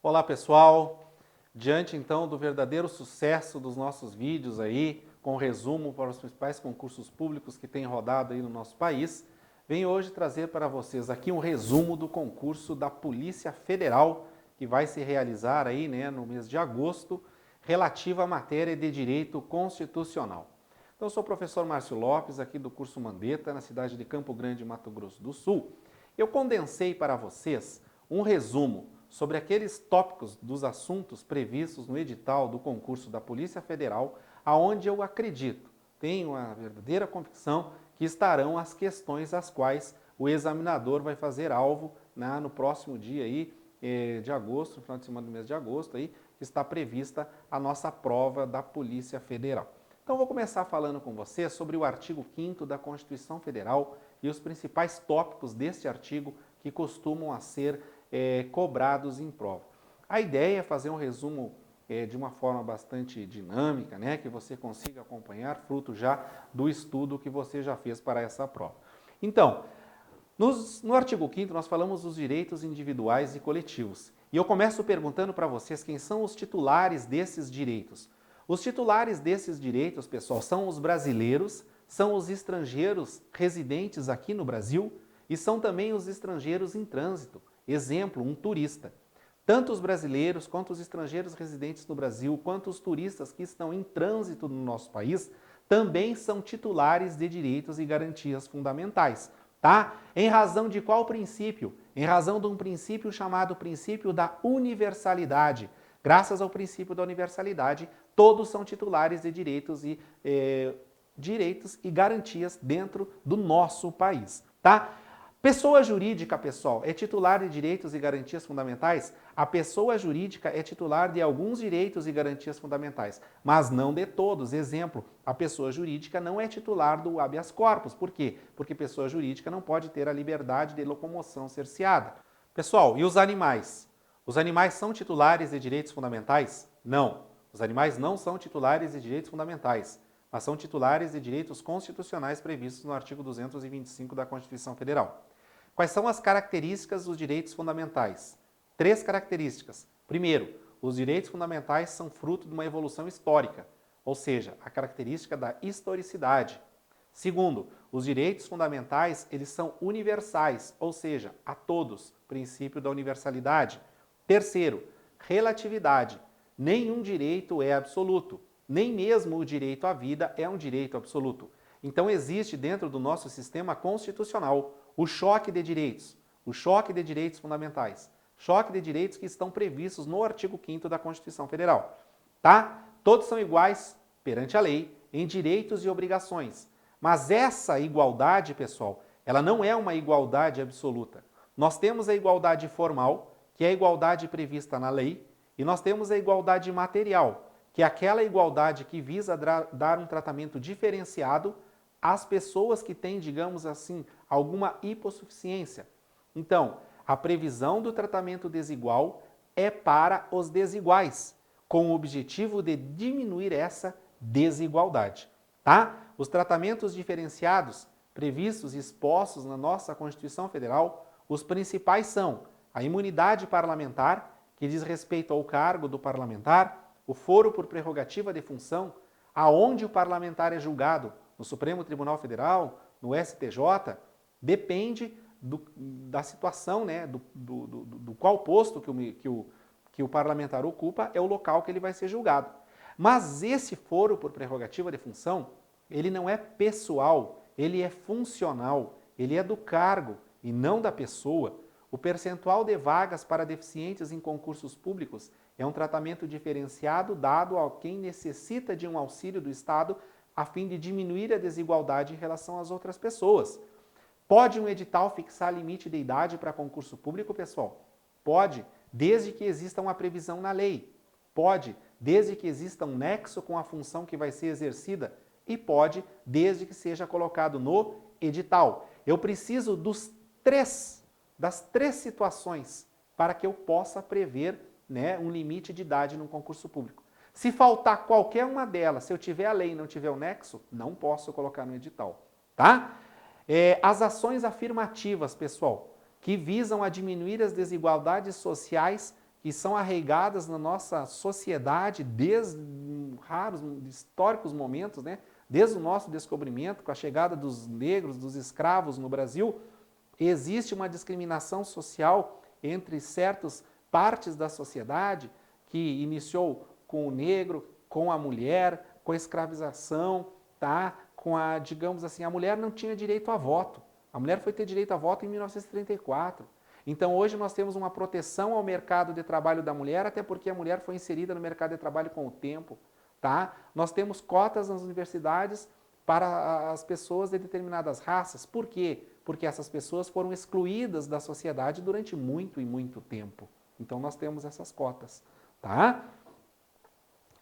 Olá pessoal, diante então do verdadeiro sucesso dos nossos vídeos aí, com resumo para os principais concursos públicos que têm rodado aí no nosso país, venho hoje trazer para vocês aqui um resumo do concurso da Polícia Federal, que vai se realizar aí, no mês de agosto, relativo à matéria de Direito Constitucional. Então eu sou o professor Márcio Lopes, aqui do curso Mandetta, na cidade de Campo Grande, Mato Grosso do Sul. Eu condensei para vocês um resumo sobre aqueles tópicos dos assuntos previstos no edital do concurso da Polícia Federal, aonde eu acredito, tenho a verdadeira convicção que estarão as questões às quais o examinador vai fazer alvo no próximo dia aí, de agosto, no final de semana do mês de agosto, aí, está prevista a nossa prova da Polícia Federal. Então vou começar falando com você sobre o artigo 5º da Constituição Federal e os principais tópicos deste artigo que costumam a ser cobrados em prova. A ideia é fazer um resumo de uma forma bastante dinâmica, que você consiga acompanhar, fruto já do estudo que você já fez para essa prova. Então, no artigo 5º nós falamos dos direitos individuais e coletivos. E eu começo perguntando para vocês quem são os titulares desses direitos. Os titulares desses direitos, pessoal, são os brasileiros, são os estrangeiros residentes aqui no Brasil e são também os estrangeiros em trânsito. Exemplo, um turista. Tanto os brasileiros quanto os estrangeiros residentes no Brasil, quanto os turistas que estão em trânsito no nosso país, também são titulares de direitos e garantias fundamentais. Tá? Em razão de qual princípio? Em razão de um princípio chamado princípio da universalidade. Graças ao princípio da universalidade, todos são titulares de direitos e garantias dentro do nosso país. Tá? Pessoa jurídica, pessoal, é titular de direitos e garantias fundamentais? A pessoa jurídica é titular de alguns direitos e garantias fundamentais, mas não de todos. Exemplo, a pessoa jurídica não é titular do habeas corpus. Por quê? Porque pessoa jurídica não pode ter a liberdade de locomoção cerceada. Pessoal, e os animais? Os animais são titulares de direitos fundamentais? Não. Os animais não são titulares de direitos fundamentais, mas são titulares de direitos constitucionais previstos no artigo 225 da Constituição Federal. Quais são as características dos direitos fundamentais? 3 características. Primeiro, os direitos fundamentais são fruto de uma evolução histórica, ou seja, a característica da historicidade. Segundo, os direitos fundamentais, eles são universais, ou seja, a todos, princípio da universalidade. Terceiro, relatividade. Nenhum direito é absoluto, nem mesmo o direito à vida é um direito absoluto. Então existe dentro do nosso sistema constitucional o choque de direitos fundamentais, choque de direitos que estão previstos no artigo 5º da Constituição Federal. Tá? Todos são iguais perante a lei em direitos e obrigações, mas essa igualdade, pessoal, ela não é uma igualdade absoluta. Nós temos a igualdade formal, que é a igualdade prevista na lei, e nós temos a igualdade material, que é aquela igualdade que visa dar um tratamento diferenciado às pessoas que têm, digamos assim, alguma hipossuficiência. Então, a previsão do tratamento desigual é para os desiguais, com o objetivo de diminuir essa desigualdade. Tá? Os tratamentos diferenciados previstos e expostos na nossa Constituição Federal, os principais são a imunidade parlamentar, que diz respeito ao cargo do parlamentar, o foro por prerrogativa de função, aonde o parlamentar é julgado, no Supremo Tribunal Federal, no STJ, depende da situação, do qual posto que o parlamentar ocupa, é o local que ele vai ser julgado. Mas esse foro por prerrogativa de função, ele não é pessoal, ele é funcional, ele é do cargo e não da pessoa. O percentual de vagas para deficientes em concursos públicos é um tratamento diferenciado dado a quem necessita de um auxílio do Estado a fim de diminuir a desigualdade em relação às outras pessoas. Pode um edital fixar limite de idade para concurso público, pessoal? Pode, desde que exista uma previsão na lei. Pode, desde que exista um nexo com a função que vai ser exercida. E pode, desde que seja colocado no edital. Eu preciso das três situações para que eu possa prever né, um limite de idade num concurso público. Se faltar qualquer uma delas, se eu tiver a lei e não tiver o nexo, não posso colocar no edital, tá? As ações afirmativas, pessoal, que visam a diminuir as desigualdades sociais que são arraigadas na nossa sociedade desde raros, históricos momentos, né? Desde o nosso descobrimento, com a chegada dos negros, dos escravos no Brasil, existe uma discriminação social entre certas partes da sociedade que iniciou com o negro, com a mulher, com a escravização, tá? Com a, digamos assim, a mulher não tinha direito a voto. A mulher foi ter direito a voto em 1934. Então hoje nós temos uma proteção ao mercado de trabalho da mulher, até porque a mulher foi inserida no mercado de trabalho com o tempo, tá? Nós temos cotas nas universidades para as pessoas de determinadas raças. Por quê? Porque essas pessoas foram excluídas da sociedade durante muito e muito tempo. Então nós temos essas cotas, tá?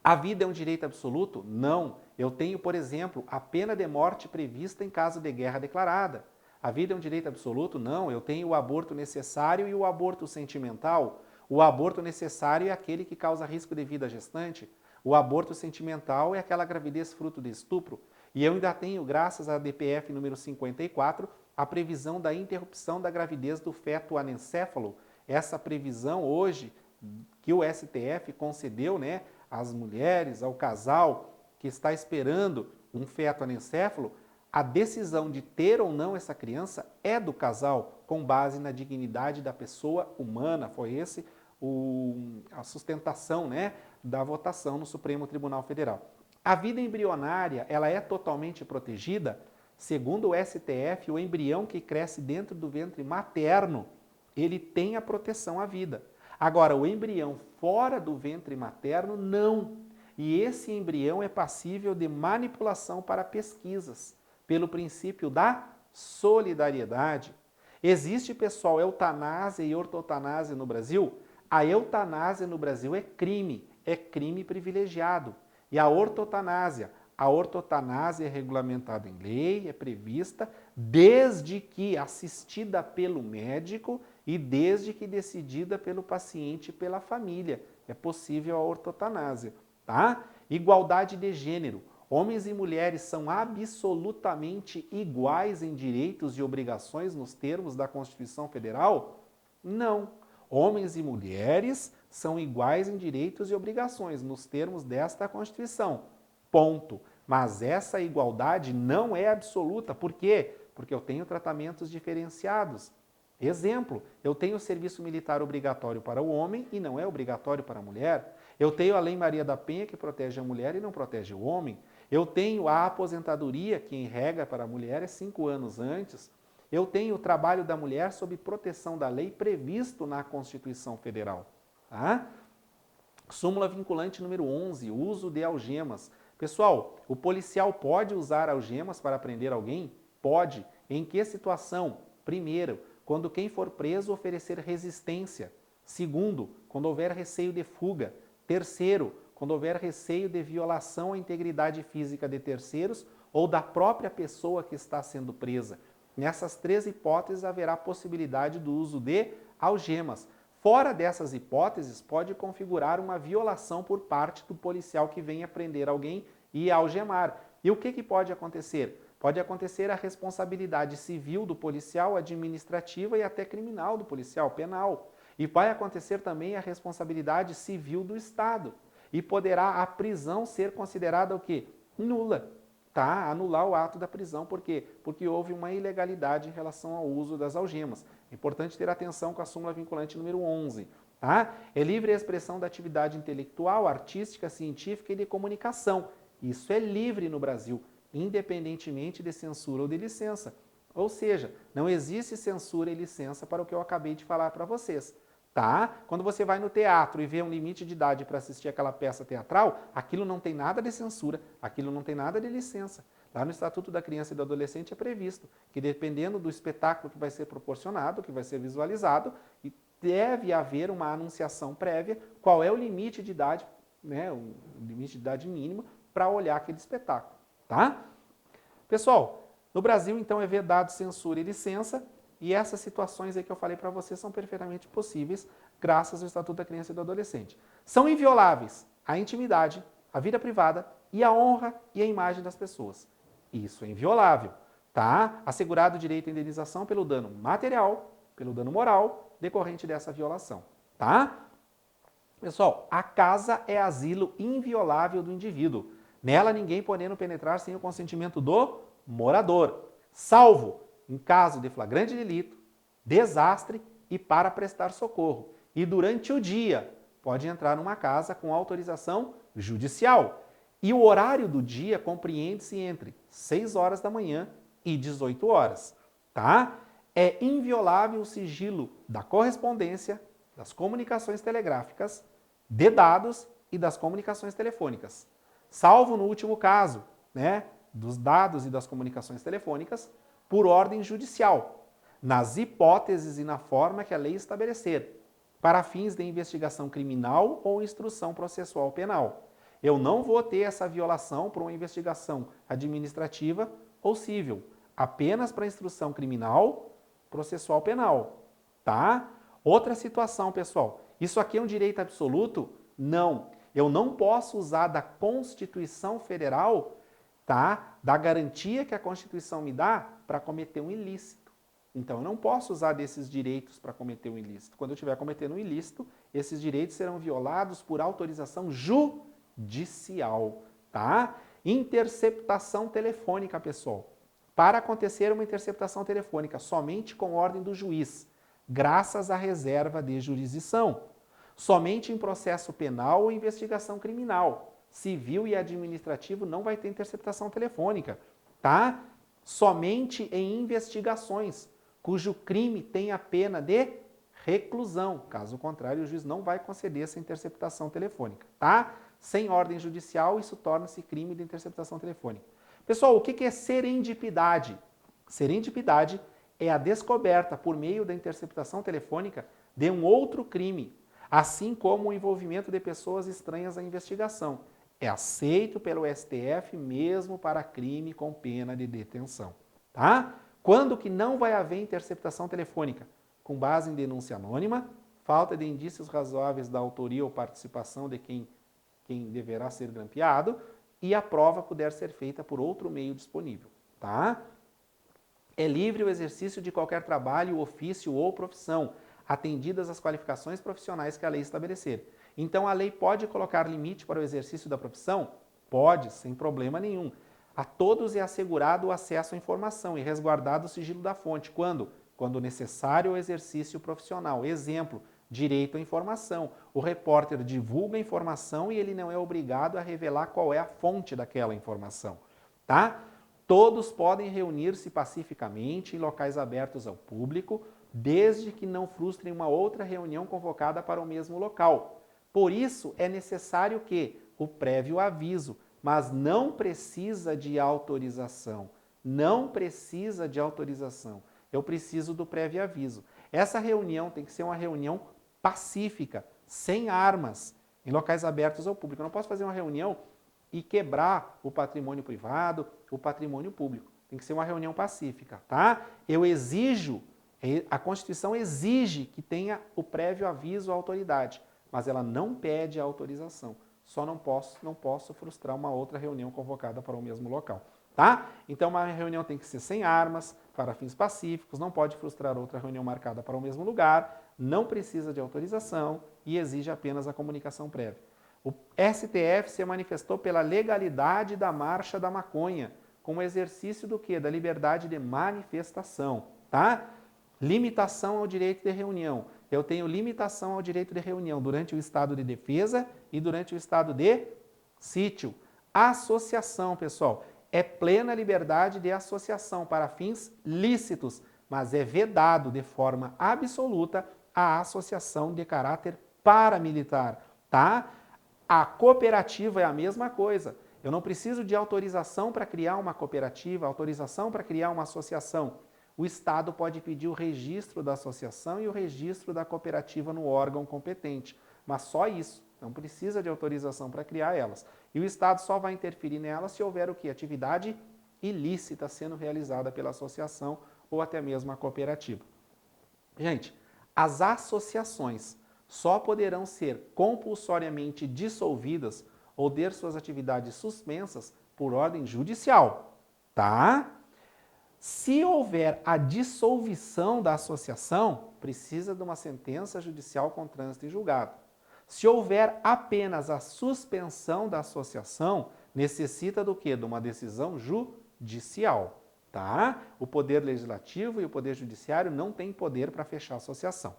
A vida é um direito absoluto? Não. Eu tenho, por exemplo, a pena de morte prevista em caso de guerra declarada. A vida é um direito absoluto? Não. Eu tenho o aborto necessário e o aborto sentimental. O aborto necessário é aquele que causa risco de vida à gestante. O aborto sentimental é aquela gravidez fruto de estupro. E eu ainda tenho, graças à DPF número 54, a previsão da interrupção da gravidez do feto anencéfalo. Essa previsão hoje que o STF concedeu, né, às mulheres, ao casal que está esperando um feto anencéfalo, a decisão de ter ou não essa criança é do casal, com base na dignidade da pessoa humana. Foi esse a sustentação, né, da votação no Supremo Tribunal Federal. A vida embrionária, ela é totalmente protegida? Segundo o STF, o embrião que cresce dentro do ventre materno, ele tem a proteção à vida. Agora, o embrião fora do ventre materno, não. E esse embrião é passível de manipulação para pesquisas, pelo princípio da solidariedade. Existe, pessoal, eutanásia e ortotanásia no Brasil? A eutanásia no Brasil é crime privilegiado. E a ortotanásia é regulamentada em lei, é prevista, desde que assistida pelo médico e desde que decidida pelo paciente e pela família. É possível a ortotanásia, tá? Igualdade de gênero. Homens e mulheres são absolutamente iguais em direitos e obrigações nos termos da Constituição Federal? Não. Homens e mulheres são iguais em direitos e obrigações nos termos desta Constituição. Ponto. Mas essa igualdade não é absoluta. Por quê? Porque eu tenho tratamentos diferenciados. Exemplo, eu tenho o serviço militar obrigatório para o homem e não é obrigatório para a mulher. Eu tenho a Lei Maria da Penha que protege a mulher e não protege o homem. Eu tenho a aposentadoria que em regra para a mulher é 5 anos antes. Eu tenho o trabalho da mulher sob proteção da lei previsto na Constituição Federal. Tá? Súmula vinculante número 11, uso de algemas. Pessoal, o policial pode usar algemas para prender alguém? Pode. Em que situação? Primeiro, quando quem for preso oferecer resistência. Segundo, quando houver receio de fuga. Terceiro, quando houver receio de violação à integridade física de terceiros ou da própria pessoa que está sendo presa. Nessas 3 hipóteses haverá possibilidade do uso de algemas. Fora dessas hipóteses, pode configurar uma violação por parte do policial que venha prender alguém e algemar. E o que pode acontecer? Pode acontecer a responsabilidade civil do policial, administrativa e até criminal do policial, penal. E vai acontecer também a responsabilidade civil do Estado. E poderá a prisão ser considerada o quê? Nula. Tá? Anular o ato da prisão. Por quê? Porque houve uma ilegalidade em relação ao uso das algemas. É importante ter atenção com a súmula vinculante número 11. Tá? É livre a expressão da atividade intelectual, artística, científica e de comunicação. Isso é livre no Brasil, independentemente de censura ou de licença. Ou seja, não existe censura e licença para o que eu acabei de falar para vocês. Tá? Quando você vai no teatro e vê um limite de idade para assistir aquela peça teatral, aquilo não tem nada de censura, aquilo não tem nada de licença. Lá no Estatuto da Criança e do Adolescente é previsto que, dependendo do espetáculo que vai ser proporcionado, que vai ser visualizado, deve haver uma anunciação prévia qual é o limite de idade, né, o limite de idade mínimo para olhar aquele espetáculo. Tá? Pessoal, no Brasil, então, é vedado censura e licença. E essas situações aí que eu falei para você são perfeitamente possíveis graças ao Estatuto da Criança e do Adolescente. São invioláveis a intimidade, a vida privada e a honra e a imagem das pessoas. Isso é inviolável, tá? Assegurado o direito à indenização pelo dano material, pelo dano moral decorrente dessa violação, tá? Pessoal, a casa é asilo inviolável do indivíduo. Nela ninguém podendo penetrar sem o consentimento do morador, salvo em caso de flagrante delito, desastre e para prestar socorro. E durante o dia pode entrar numa casa com autorização judicial. E o horário do dia compreende-se entre 6 horas da manhã e 18 horas, tá? É inviolável o sigilo da correspondência, das comunicações telegráficas, de dados e das comunicações telefônicas. Salvo no último caso, né, dos dados e das comunicações telefônicas, por ordem judicial, nas hipóteses e na forma que a lei estabelecer, para fins de investigação criminal ou instrução processual penal. Eu não vou ter essa violação por uma investigação administrativa ou civil, apenas para instrução criminal, processual penal, tá? Outra situação, pessoal, isso aqui é um direito absoluto? Não. Eu não posso usar da Constituição Federal, tá? Da garantia que a Constituição me dá para cometer um ilícito. Então, eu não posso usar desses direitos para cometer um ilícito. Quando eu estiver cometendo um ilícito, esses direitos serão violados por autorização judicial, tá? Interceptação telefônica, pessoal. Para acontecer uma interceptação telefônica somente com ordem do juiz, graças à reserva de jurisdição, somente em processo penal ou investigação criminal, civil e administrativo não vai ter interceptação telefônica, tá? Somente em investigações, cujo crime tem a pena de reclusão. Caso contrário, o juiz não vai conceder essa interceptação telefônica, tá? Sem ordem judicial, isso torna-se crime de interceptação telefônica. Pessoal, o que é serendipidade? Serendipidade é a descoberta por meio da interceptação telefônica de um outro crime, assim como o envolvimento de pessoas estranhas à investigação. É aceito pelo STF mesmo para crime com pena de detenção, tá? Quando que não vai haver interceptação telefônica? Com base em denúncia anônima, falta de indícios razoáveis da autoria ou participação de quem deverá ser grampeado e a prova puder ser feita por outro meio disponível, tá? É livre o exercício de qualquer trabalho, ofício ou profissão, atendidas as qualificações profissionais que a lei estabelecer. Então, a lei pode colocar limite para o exercício da profissão? Pode, sem problema nenhum. A todos é assegurado o acesso à informação e resguardado o sigilo da fonte. Quando? Quando necessário o exercício profissional. Exemplo, direito à informação. O repórter divulga a informação e ele não é obrigado a revelar qual é a fonte daquela informação, tá? Todos podem reunir-se pacificamente em locais abertos ao público, desde que não frustrem uma outra reunião convocada para o mesmo local. Por isso, é necessário que o prévio aviso, mas não precisa de autorização. Não precisa de autorização. Eu preciso do prévio aviso. Essa reunião tem que ser uma reunião pacífica, sem armas, em locais abertos ao público. Eu não posso fazer uma reunião e quebrar o patrimônio privado, o patrimônio público. Tem que ser uma reunião pacífica, tá? Eu exijo, a Constituição exige que tenha o prévio aviso à autoridade, mas ela não pede a autorização. Só não posso frustrar uma outra reunião convocada para o mesmo local, tá? Então, uma reunião tem que ser sem armas, para fins pacíficos, não pode frustrar outra reunião marcada para o mesmo lugar, não precisa de autorização e exige apenas a comunicação prévia. O STF se manifestou pela legalidade da marcha da maconha, com o exercício do quê? Da liberdade de manifestação, tá? Limitação ao direito de reunião. Eu tenho limitação ao direito de reunião durante o estado de defesa e durante o estado de sítio. Associação, pessoal, é plena liberdade de associação para fins lícitos, mas é vedado de forma absoluta a associação de caráter paramilitar, tá? A cooperativa é a mesma coisa. Eu não preciso de autorização para criar uma cooperativa, autorização para criar uma associação. O Estado pode pedir o registro da associação e o registro da cooperativa no órgão competente, mas só isso. Não precisa de autorização para criar elas. E o Estado só vai interferir nelas se houver o quê? Atividade ilícita sendo realizada pela associação ou até mesmo a cooperativa. Gente, as associações só poderão ser compulsoriamente dissolvidas ou ter suas atividades suspensas por ordem judicial, tá? Se houver a dissolução da associação, precisa de uma sentença judicial com trânsito em julgado. Se houver apenas a suspensão da associação, necessita do quê? De uma decisão judicial, tá? O Poder Legislativo e o Poder Judiciário não têm poder para fechar a associação.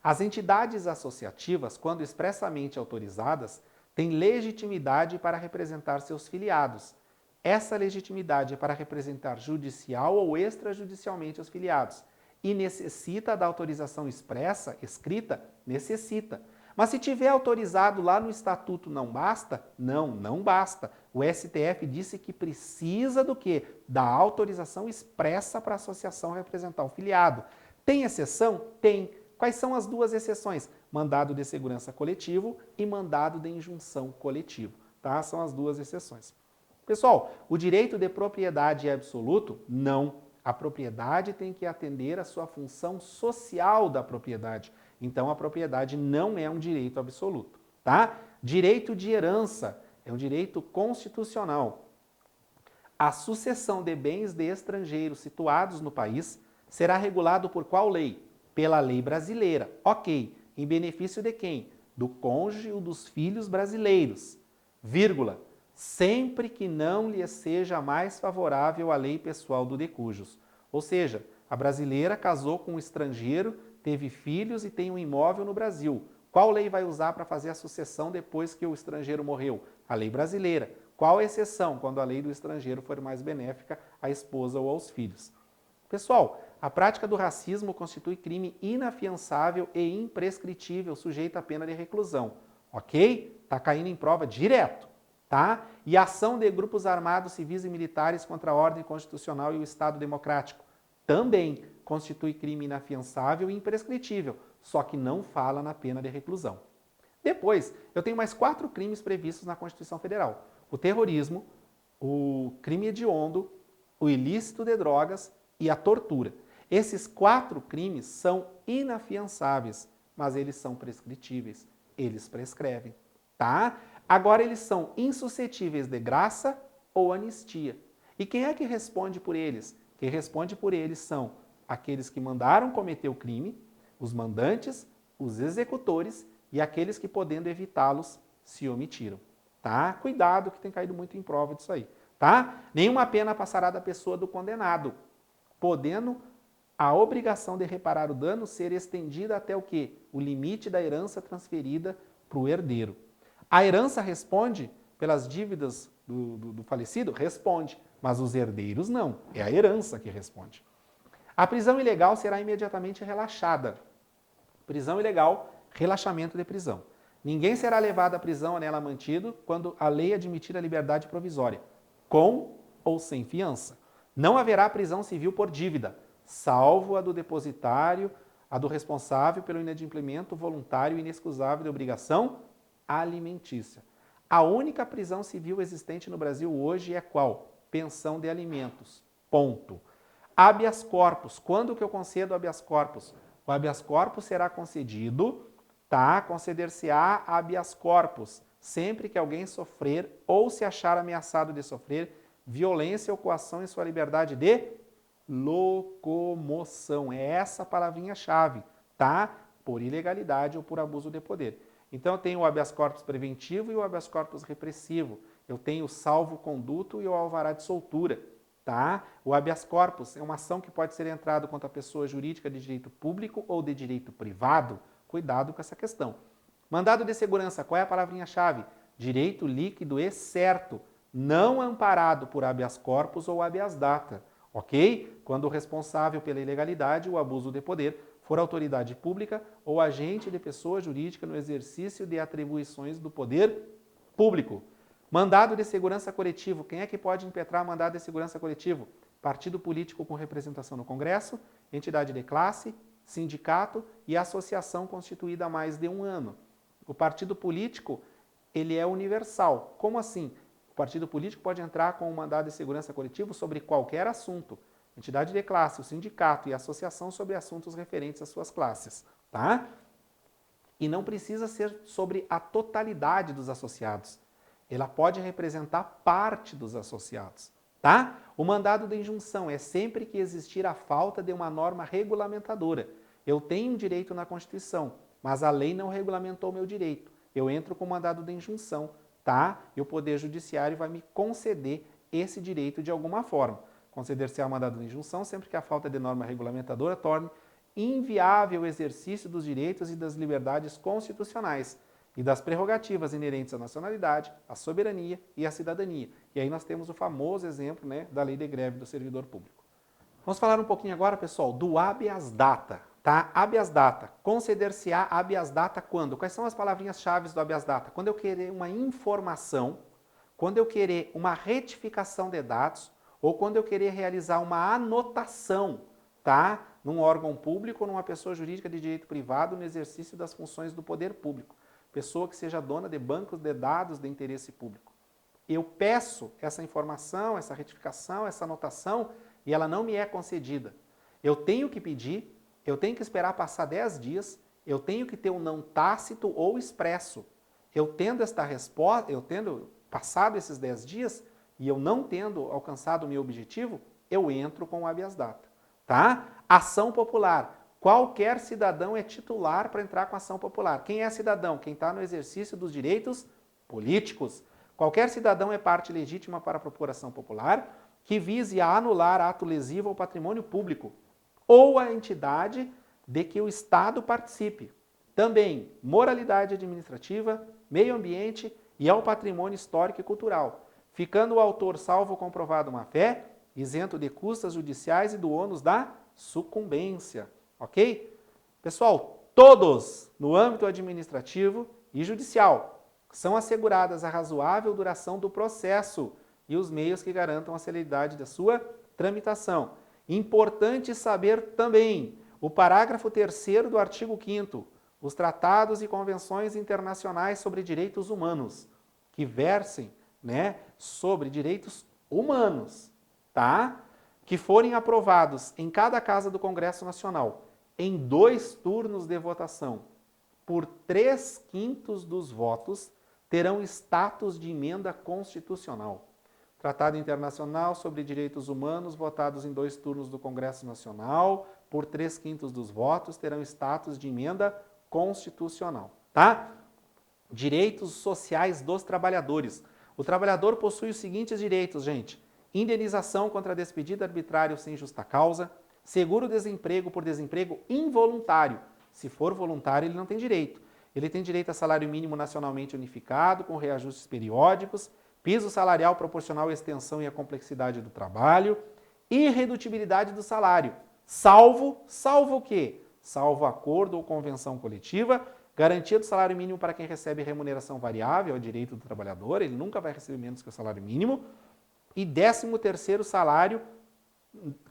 As entidades associativas, quando expressamente autorizadas, têm legitimidade para representar seus filiados. Essa legitimidade é para representar judicial ou extrajudicialmente os filiados. E necessita da autorização expressa, escrita? Necessita. Mas se tiver autorizado lá no estatuto, não basta? Não, não basta. O STF disse que precisa do quê? Da autorização expressa para a associação representar o filiado. Tem exceção? Tem. Quais são as duas exceções? Mandado de segurança coletivo e mandado de injunção coletivo. Tá? São as duas exceções. Pessoal, o direito de propriedade é absoluto? Não. A propriedade tem que atender à sua função social da propriedade. Então, a propriedade não é um direito absoluto, tá? Direito de herança é um direito constitucional. A sucessão de bens de estrangeiros situados no país será regulado por qual lei? Pela lei brasileira. Ok. Em benefício de quem? Do cônjuge ou dos filhos brasileiros. Vírgula. Sempre que não lhe seja mais favorável a lei pessoal do decujus. Ou seja, a brasileira casou com um estrangeiro, teve filhos e tem um imóvel no Brasil. Qual lei vai usar para fazer a sucessão depois que o estrangeiro morreu? A lei brasileira. Qual a exceção quando a lei do estrangeiro for mais benéfica à esposa ou aos filhos? Pessoal, a prática do racismo constitui crime inafiançável e imprescritível, sujeito à pena de reclusão. Ok? Está caindo em prova direto. Tá? E a ação de grupos armados, civis e militares contra a ordem constitucional e o Estado democrático também constitui crime inafiançável e imprescritível, só que não fala na pena de reclusão. Depois, eu tenho mais 4 crimes previstos na Constituição Federal. O terrorismo, o crime hediondo, o ilícito de drogas e a tortura. Esses 4 crimes são inafiançáveis, mas eles são prescritíveis, eles prescrevem, tá? Agora eles são insuscetíveis de graça ou anistia. E quem é que responde por eles? Quem responde por eles são aqueles que mandaram cometer o crime, os mandantes, os executores e aqueles que, podendo evitá-los, se omitiram. Tá? Cuidado que tem caído muito em prova disso aí. Tá? Nenhuma pena passará da pessoa do condenado, podendo a obrigação de reparar o dano ser estendida até o quê? O limite da herança transferida para o herdeiro. A herança responde pelas dívidas do falecido? Responde, mas os herdeiros não. É a herança que responde. A prisão ilegal será imediatamente relaxada. Prisão ilegal, relaxamento de prisão. Ninguém será levado à prisão ou nela mantido quando a lei admitir a liberdade provisória, com ou sem fiança. Não haverá prisão civil por dívida, salvo a do depositário, a do responsável pelo inadimplemento voluntário e inexcusável de obrigação alimentícia. A única prisão civil existente no Brasil hoje é qual? Pensão de alimentos. Ponto. Habeas corpus. Quando que eu concedo habeas corpus? O habeas corpus será concedido, tá? Conceder-se-á habeas corpus sempre que alguém sofrer ou se achar ameaçado de sofrer violência ou coação em sua liberdade de locomoção. É essa a palavrinha-chave, tá? Por ilegalidade ou por abuso de poder. Então eu tenho o habeas corpus preventivo e o habeas corpus repressivo. Eu tenho o salvo-conduto e o alvará de soltura. Tá? O habeas corpus é uma ação que pode ser entrada contra a pessoa jurídica de direito público ou de direito privado. Cuidado com essa questão. Mandado de segurança, qual é a palavrinha-chave? Direito líquido e certo, não amparado por habeas corpus ou habeas data. Ok? Quando o responsável pela ilegalidade ou abuso de poder for autoridade pública ou agente de pessoa jurídica no exercício de atribuições do poder público. Mandado de segurança coletivo. Quem é que pode impetrar mandado de segurança coletivo? Partido político com representação no Congresso, entidade de classe, sindicato e associação constituída há mais de 1 ano. O partido político, ele é universal. Como assim? O partido político pode entrar com um mandado de segurança coletivo sobre qualquer assunto, entidade de classe, o sindicato e a associação sobre assuntos referentes às suas classes, tá? E não precisa ser sobre a totalidade dos associados. Ela pode representar parte dos associados, tá? O mandado de injunção é sempre que existir a falta de uma norma regulamentadora. Eu tenho um direito na Constituição, mas a lei não regulamentou o meu direito. Eu entro com o mandado de injunção, tá? E o Poder Judiciário vai me conceder esse direito de alguma forma. Conceder-se a mandado de injunção sempre que a falta de norma regulamentadora torne inviável o exercício dos direitos e das liberdades constitucionais e das prerrogativas inerentes à nacionalidade, à soberania e à cidadania. E aí nós temos o famoso exemplo, né, da lei de greve do servidor público. Vamos falar um pouquinho agora, pessoal, do habeas data, tá? Habeas data. Conceder-se-á habeas data quando? Quais são as palavrinhas-chave do habeas data? Quando eu querer uma informação, quando eu querer uma retificação de dados ou quando eu querer realizar uma anotação, tá? Num órgão público ou numa pessoa jurídica de direito privado no exercício das funções do poder público. Pessoa que seja dona de bancos de dados de interesse público. Eu peço essa informação, essa retificação, essa anotação e ela não me é concedida. Eu tenho que pedir, eu tenho que esperar passar 10 dias, eu tenho que ter um não tácito ou expresso. Eu tendo esta resposta, eu tendo passado esses 10 dias e eu não tendo alcançado o meu objetivo, eu entro com o habeas data. Tá? Ação popular. Qualquer cidadão é titular para entrar com ação popular. Quem é cidadão? Quem está no exercício dos direitos políticos. Qualquer cidadão é parte legítima para propor ação popular que vise a anular ato lesivo ao patrimônio público ou a entidade de que o Estado participe. Também moralidade administrativa, meio ambiente e ao patrimônio histórico e cultural, ficando o autor salvo comprovado má-fé, isento de custas judiciais e do ônus da sucumbência. Ok? Pessoal, todos no âmbito administrativo e judicial são asseguradas a razoável duração do processo e os meios que garantam a celeridade da sua tramitação. Importante saber também o parágrafo 3º do artigo 5º, os tratados e convenções internacionais sobre direitos humanos, que versem, né, sobre direitos humanos, tá? Que forem aprovados em cada casa do Congresso Nacional em 2 turnos de votação, por 3/5 dos votos, terão status de emenda constitucional. Tratado internacional sobre direitos humanos, votados em 2 turnos do Congresso Nacional, por 3/5 dos votos, terão status de emenda constitucional, tá? Direitos sociais dos trabalhadores. O trabalhador possui os seguintes direitos, gente: indenização contra despedida arbitrária ou sem justa causa, seguro-desemprego por desemprego involuntário. Se for voluntário, ele não tem direito. Ele tem direito a salário mínimo nacionalmente unificado, com reajustes periódicos, piso salarial proporcional à extensão e à complexidade do trabalho, irredutibilidade do salário, salvo o quê? Salvo acordo ou convenção coletiva, garantia do salário mínimo para quem recebe remuneração variável, é o direito do trabalhador, ele nunca vai receber menos que o salário mínimo, e 13º salário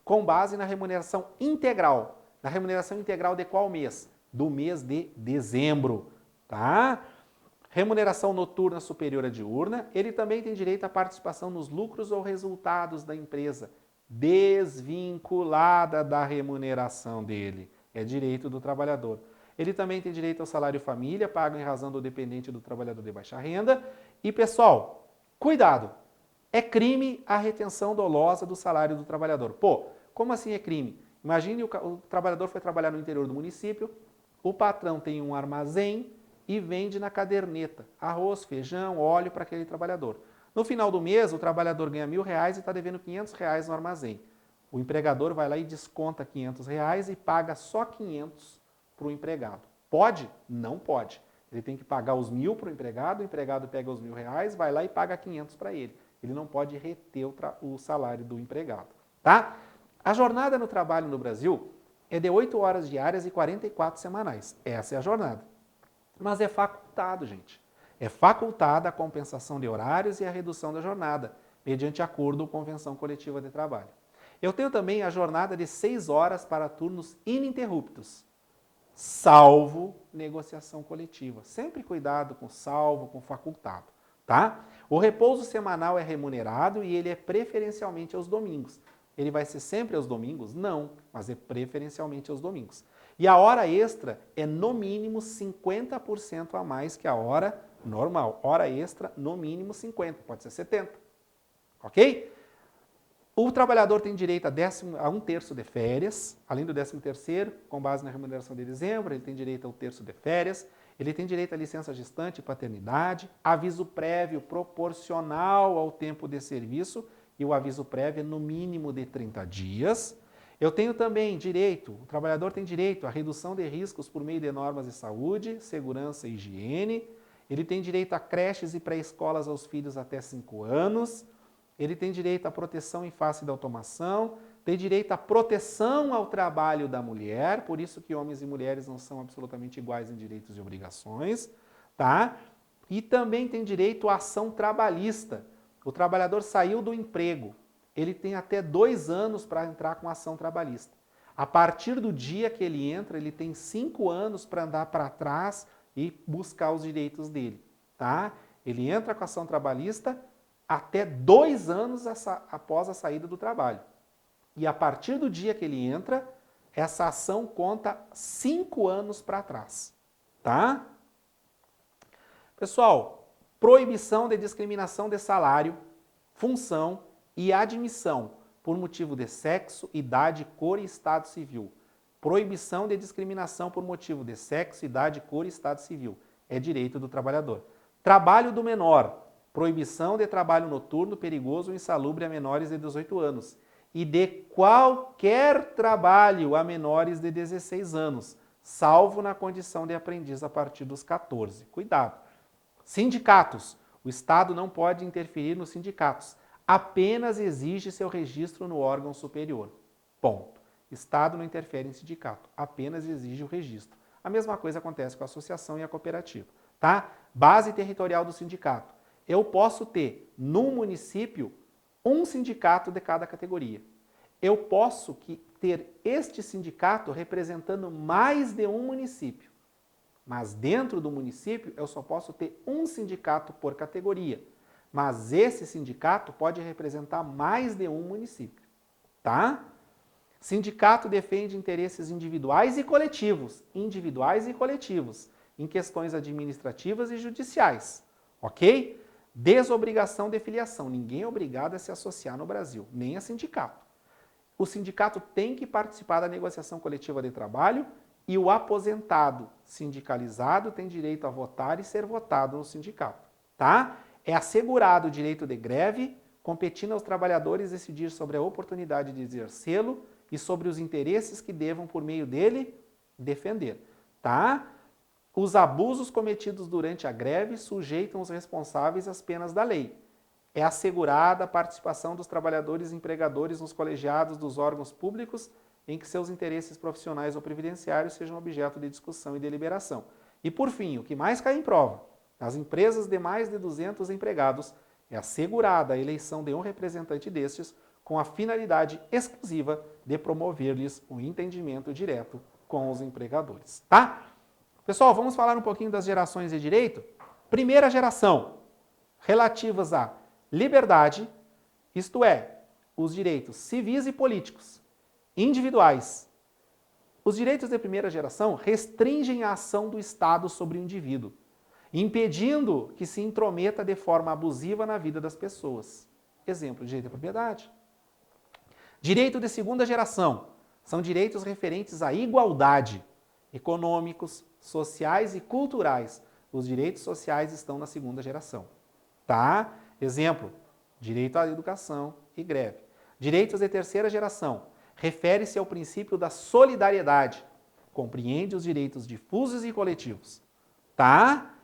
com base na remuneração integral. Na remuneração integral de qual mês? Do mês de dezembro, tá? Remuneração noturna superior à diurna. Ele também tem direito à participação nos lucros ou resultados da empresa, desvinculada da remuneração dele. É direito do trabalhador. Ele também tem direito ao salário família, pago em razão do dependente do trabalhador de baixa renda. E, pessoal, cuidado! É crime a retenção dolosa do salário do trabalhador. Pô, como assim é crime? Imagine o trabalhador foi trabalhar no interior do município, o patrão tem um armazém e vende na caderneta arroz, feijão, óleo para aquele trabalhador. No final do mês, o trabalhador ganha R$1.000 e está devendo R$500 no armazém. O empregador vai lá e desconta R$500 e paga só 500 para o empregado. Pode? Não pode. Ele tem que pagar os 1.000 para o empregado pega os R$1.000, vai lá e paga 500 para ele. Ele não pode reter o salário do empregado, tá? A jornada no trabalho no Brasil é de 8 horas diárias e 44 semanais. Essa é a jornada. Mas é facultado, gente. É facultada a compensação de horários e a redução da jornada, mediante acordo ou convenção coletiva de trabalho. Eu tenho também a jornada de 6 horas para turnos ininterruptos, salvo negociação coletiva. Sempre cuidado com salvo, com facultado, tá? O repouso semanal é remunerado e ele é preferencialmente aos domingos. Ele vai ser sempre aos domingos? Não, mas é preferencialmente aos domingos. E a hora extra é no mínimo 50% a mais que a hora normal. Hora extra, no mínimo 50%, pode ser 70%. Ok? O trabalhador tem direito a 1/3 de férias, além do 13º, com base na remuneração de dezembro, ele tem direito a 1/3 de férias, ele tem direito à licença gestante e paternidade, aviso prévio proporcional ao tempo de serviço, e o aviso prévio é no mínimo de 30 dias. Eu tenho também direito, o trabalhador tem direito à redução de riscos por meio de normas de saúde, segurança e higiene, ele tem direito a creches e pré-escolas aos filhos até 5 anos, ele tem direito à proteção em face da automação, tem direito à proteção ao trabalho da mulher, por isso que homens e mulheres não são absolutamente iguais em direitos e obrigações, tá? E também tem direito à ação trabalhista. O trabalhador saiu do emprego, ele tem até 2 anos para entrar com a ação trabalhista. A partir do dia que ele entra, ele tem 5 anos para andar para trás e buscar os direitos dele, tá? Ele entra com a ação trabalhista até 2 anos após a saída do trabalho. E a partir do dia que ele entra, essa ação conta 5 anos para trás, tá? Pessoal, proibição de discriminação de salário, função e admissão por motivo de sexo, idade, cor e estado civil. Proibição de discriminação por motivo de sexo, idade, cor e estado civil. É direito do trabalhador. Trabalho do menor. Proibição de trabalho noturno, perigoso ou insalubre a menores de 18 anos. E de qualquer trabalho a menores de 16 anos, salvo na condição de aprendiz a partir dos 14. Cuidado. Sindicatos. O Estado não pode interferir nos sindicatos. Apenas exige seu registro no órgão superior. Ponto. Estado não interfere em sindicato. Apenas exige o registro. A mesma coisa acontece com a associação e a cooperativa. Tá? Base territorial do sindicato. Eu posso ter, num município, um sindicato de cada categoria. Eu posso ter este sindicato representando mais de um município. Mas dentro do município, eu só posso ter um sindicato por categoria. Mas esse sindicato pode representar mais de um município. Tá? Sindicato defende interesses individuais e coletivos. Individuais e coletivos. Em questões administrativas e judiciais. Ok? Desobrigação de filiação. Ninguém é obrigado a se associar no Brasil, nem a sindicato. O sindicato tem que participar da negociação coletiva de trabalho e o aposentado sindicalizado tem direito a votar e ser votado no sindicato. Tá? É assegurado o direito de greve, competindo aos trabalhadores decidir sobre a oportunidade de exercê-lo e sobre os interesses que devam, por meio dele, defender. Tá? Os abusos cometidos durante a greve sujeitam os responsáveis às penas da lei. É assegurada a participação dos trabalhadores e empregadores nos colegiados dos órgãos públicos em que seus interesses profissionais ou previdenciários sejam objeto de discussão e deliberação. E, por fim, o que mais cai em prova, nas empresas de mais de 200 empregados, é assegurada a eleição de um representante destes com a finalidade exclusiva de promover-lhes o entendimento direto com os empregadores. Tá? Pessoal, vamos falar um pouquinho das gerações de direito? Primeira geração, relativas à liberdade, isto é, os direitos civis e políticos, individuais. Os direitos de primeira geração restringem a ação do Estado sobre o indivíduo, impedindo que se intrometa de forma abusiva na vida das pessoas. Exemplo, direito à propriedade. Direito de segunda geração são direitos referentes à igualdade, econômicos, sociais e culturais. Os direitos sociais estão na segunda geração. Tá? Exemplo, direito à educação e greve. Direitos de terceira geração refere-se ao princípio da solidariedade. Compreende os direitos difusos e coletivos. Tá?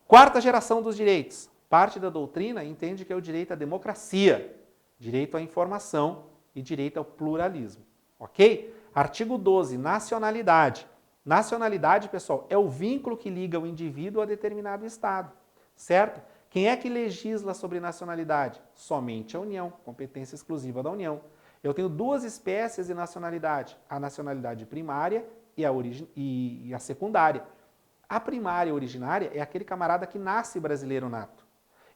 Quarta geração dos direitos. Parte da doutrina entende que é o direito à democracia, direito à informação e direito ao pluralismo. Ok? Artigo 12, nacionalidade. Nacionalidade, pessoal, é o vínculo que liga o indivíduo a determinado Estado, certo? Quem é que legisla sobre nacionalidade? Somente a União, competência exclusiva da União. Eu tenho 2 espécies de nacionalidade, a nacionalidade primária e a secundária. A primária originária é aquele camarada que nasce brasileiro nato.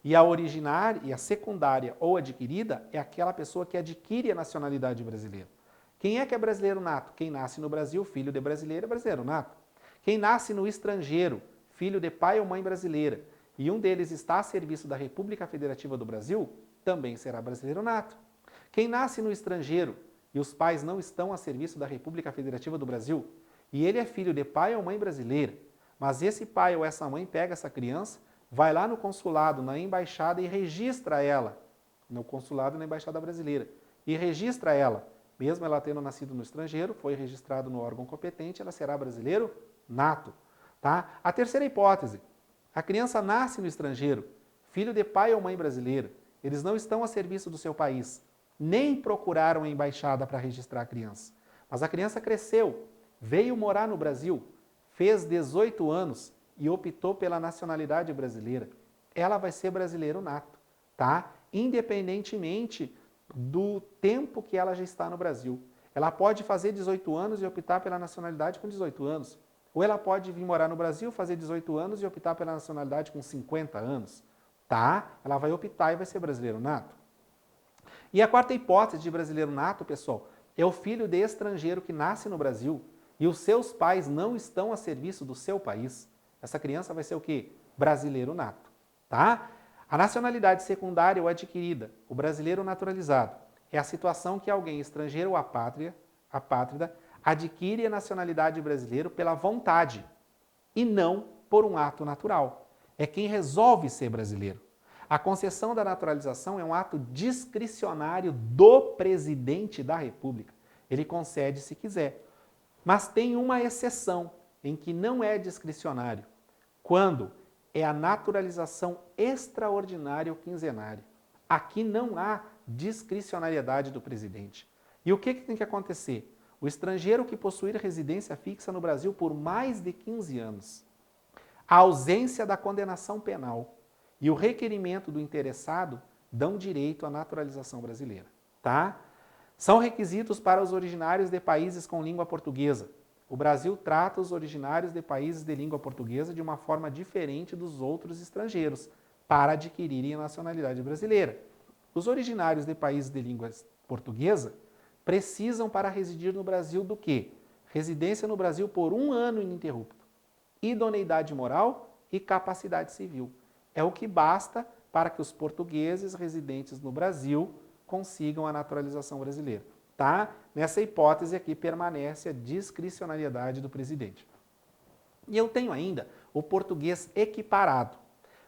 E a originária e a secundária ou adquirida é aquela pessoa que adquire a nacionalidade brasileira. Quem é que é brasileiro nato? Quem nasce no Brasil, filho de brasileiro, é brasileiro nato. Quem nasce no estrangeiro, filho de pai ou mãe brasileira, e um deles está a serviço da República Federativa do Brasil, também será brasileiro nato. Quem nasce no estrangeiro e os pais não estão a serviço da República Federativa do Brasil, e ele é filho de pai ou mãe brasileira, mas esse pai ou essa mãe pega essa criança, vai lá no consulado, na embaixada e registra ela, no consulado e na embaixada brasileira, e registra ela, mesmo ela tendo nascido no estrangeiro, foi registrado no órgão competente, ela será brasileiro nato. Tá? A terceira hipótese, a criança nasce no estrangeiro, filho de pai ou mãe brasileira, eles não estão a serviço do seu país, nem procuraram a embaixada para registrar a criança, mas a criança cresceu, veio morar no Brasil, fez 18 anos e optou pela nacionalidade brasileira, ela vai ser brasileiro nato, tá? Independentemente do tempo que ela já está no Brasil. Ela pode fazer 18 anos e optar pela nacionalidade com 18 anos. Ou ela pode vir morar no Brasil, fazer 18 anos e optar pela nacionalidade com 50 anos. Tá? Ela vai optar e vai ser brasileiro nato. E a quarta hipótese de brasileiro nato, pessoal, é o filho de estrangeiro que nasce no Brasil e os seus pais não estão a serviço do seu país. Essa criança vai ser o quê? Brasileiro nato. Tá? A nacionalidade secundária ou adquirida, o brasileiro naturalizado, é a situação que alguém estrangeiro ou apátrida adquire a nacionalidade brasileira pela vontade e não por um ato natural. É quem resolve ser brasileiro. A concessão da naturalização é um ato discricionário do presidente da República. Ele concede se quiser. Mas tem uma exceção em que não é discricionário. Quando é a naturalização extraordinária ou quinzenária. Aqui não há discricionariedade do presidente. E o que tem que acontecer? O estrangeiro que possuir residência fixa no Brasil por mais de 15 anos, a ausência da condenação penal e o requerimento do interessado dão direito à naturalização brasileira. Tá? São requisitos para os originários de países com língua portuguesa. O Brasil trata os originários de países de língua portuguesa de uma forma diferente dos outros estrangeiros para adquirirem a nacionalidade brasileira. Os originários de países de língua portuguesa precisam para residir no Brasil do quê? Residência no Brasil por 1 ano ininterrupto, idoneidade moral e capacidade civil. É o que basta para que os portugueses residentes no Brasil consigam a naturalização brasileira. Tá? Nessa hipótese aqui permanece a discricionariedade do presidente. E eu tenho ainda o português equiparado.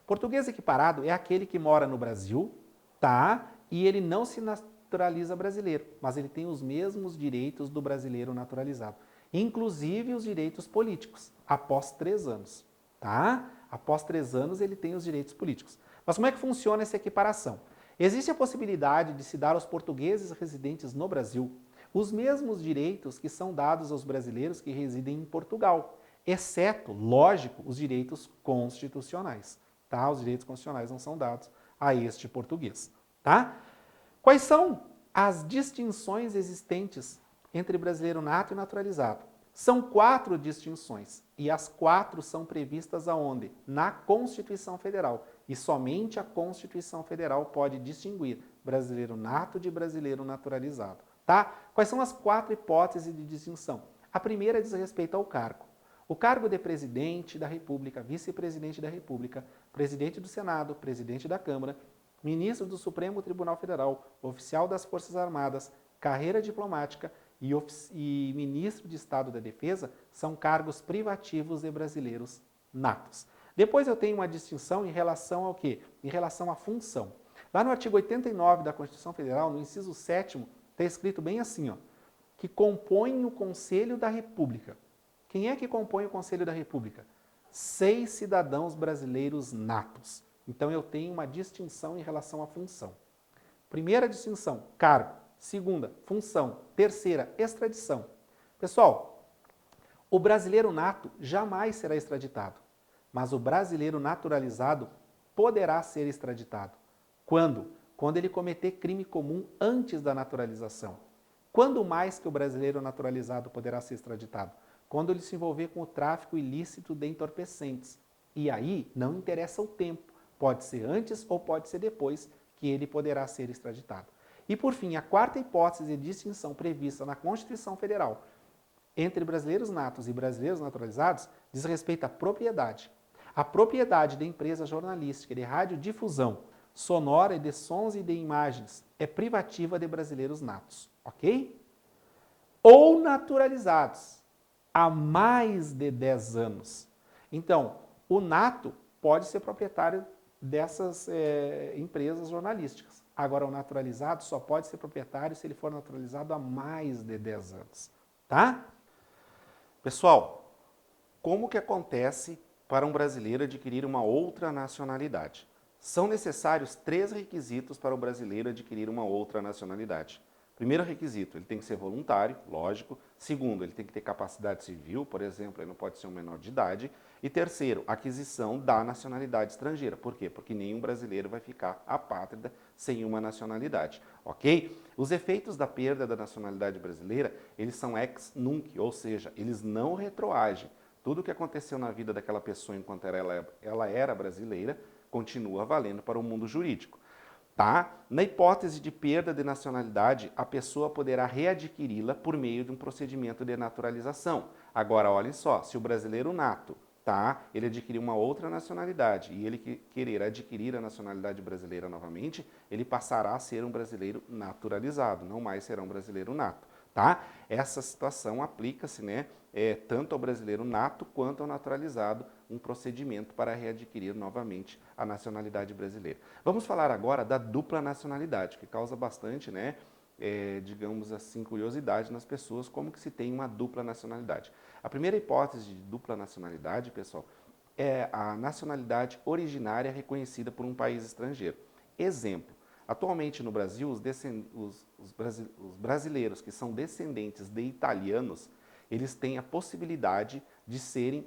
Português equiparado é aquele que mora no Brasil, tá? E ele não se naturaliza brasileiro, mas ele tem os mesmos direitos do brasileiro naturalizado, inclusive os direitos políticos, após 3 anos, tá? Após 3 anos ele tem os direitos políticos. Mas como é que funciona essa equiparação? Existe a possibilidade de se dar aos portugueses residentes no Brasil os mesmos direitos que são dados aos brasileiros que residem em Portugal, exceto, lógico, os direitos constitucionais. Tá? Os direitos constitucionais não são dados a este português. Tá? Quais são as distinções existentes entre brasileiro nato e naturalizado? São 4 distinções e as 4 são previstas aonde? Na Constituição Federal. E somente a Constituição Federal pode distinguir brasileiro nato de brasileiro naturalizado. Tá? Quais são as 4 hipóteses de distinção? A primeira diz respeito ao cargo. O cargo de presidente da República, vice-presidente da República, presidente do Senado, presidente da Câmara, ministro do Supremo Tribunal Federal, oficial das Forças Armadas, carreira diplomática e ministro de Estado da Defesa são cargos privativos de brasileiros natos. Depois eu tenho uma distinção em relação ao quê? Em relação à função. Lá no artigo 89 da Constituição Federal, no inciso 7º, está escrito bem assim, ó, que compõem o Conselho da República. Quem é que compõe o Conselho da República? 6 cidadãos brasileiros natos. Então eu tenho uma distinção em relação à função. Primeira distinção, cargo. Segunda, função. Terceira, extradição. Pessoal, o brasileiro nato jamais será extraditado, mas o brasileiro naturalizado poderá ser extraditado. Quando? Quando ele cometer crime comum antes da naturalização. Quando mais que o brasileiro naturalizado poderá ser extraditado? Quando ele se envolver com o tráfico ilícito de entorpecentes. E aí não interessa o tempo, Pode ser antes ou pode ser depois que ele poderá ser extraditado. E por fim, a quarta hipótese de distinção prevista na Constituição Federal entre brasileiros natos e brasileiros naturalizados diz respeito à propriedade. A propriedade da empresa jornalística de radiodifusão sonora e de sons e de imagens é privativa de brasileiros natos, ok? Ou naturalizados há mais de 10 anos. Então, o nato pode ser proprietário dessas empresas jornalísticas. Agora, o naturalizado só pode ser proprietário se ele for naturalizado há mais de 10 anos, tá? Pessoal, como que acontece para um brasileiro adquirir uma outra nacionalidade? São necessários 3 requisitos para o brasileiro adquirir uma outra nacionalidade. Primeiro requisito, ele tem que ser voluntário, lógico. Segundo, ele tem que ter capacidade civil, por exemplo, ele não pode ser um menor de idade. E terceiro, aquisição da nacionalidade estrangeira. Por quê? Porque nenhum brasileiro vai ficar apátrida sem uma nacionalidade, ok? Os efeitos da perda da nacionalidade brasileira, eles são ex nunc, ou seja, eles não retroagem. Tudo o que aconteceu na vida daquela pessoa enquanto ela era brasileira continua valendo para o mundo jurídico. Tá? Na hipótese de perda de nacionalidade, a pessoa poderá readquiri-la por meio de um procedimento de naturalização. Agora, olhem só, se o brasileiro nato, tá, ele adquirir uma outra nacionalidade e ele querer adquirir a nacionalidade brasileira novamente, ele passará a ser um brasileiro naturalizado, não mais será um brasileiro nato. Tá? Essa situação aplica-se, né, tanto ao brasileiro nato quanto ao naturalizado, um procedimento para readquirir novamente a nacionalidade brasileira. Vamos falar agora da dupla nacionalidade, que causa bastante, né, digamos assim, curiosidade nas pessoas, como que se tem uma dupla nacionalidade. A primeira hipótese de dupla nacionalidade, pessoal, é a nacionalidade originária reconhecida por um país estrangeiro. Exemplo. Atualmente no Brasil, os brasileiros que são descendentes de italianos, eles têm a possibilidade de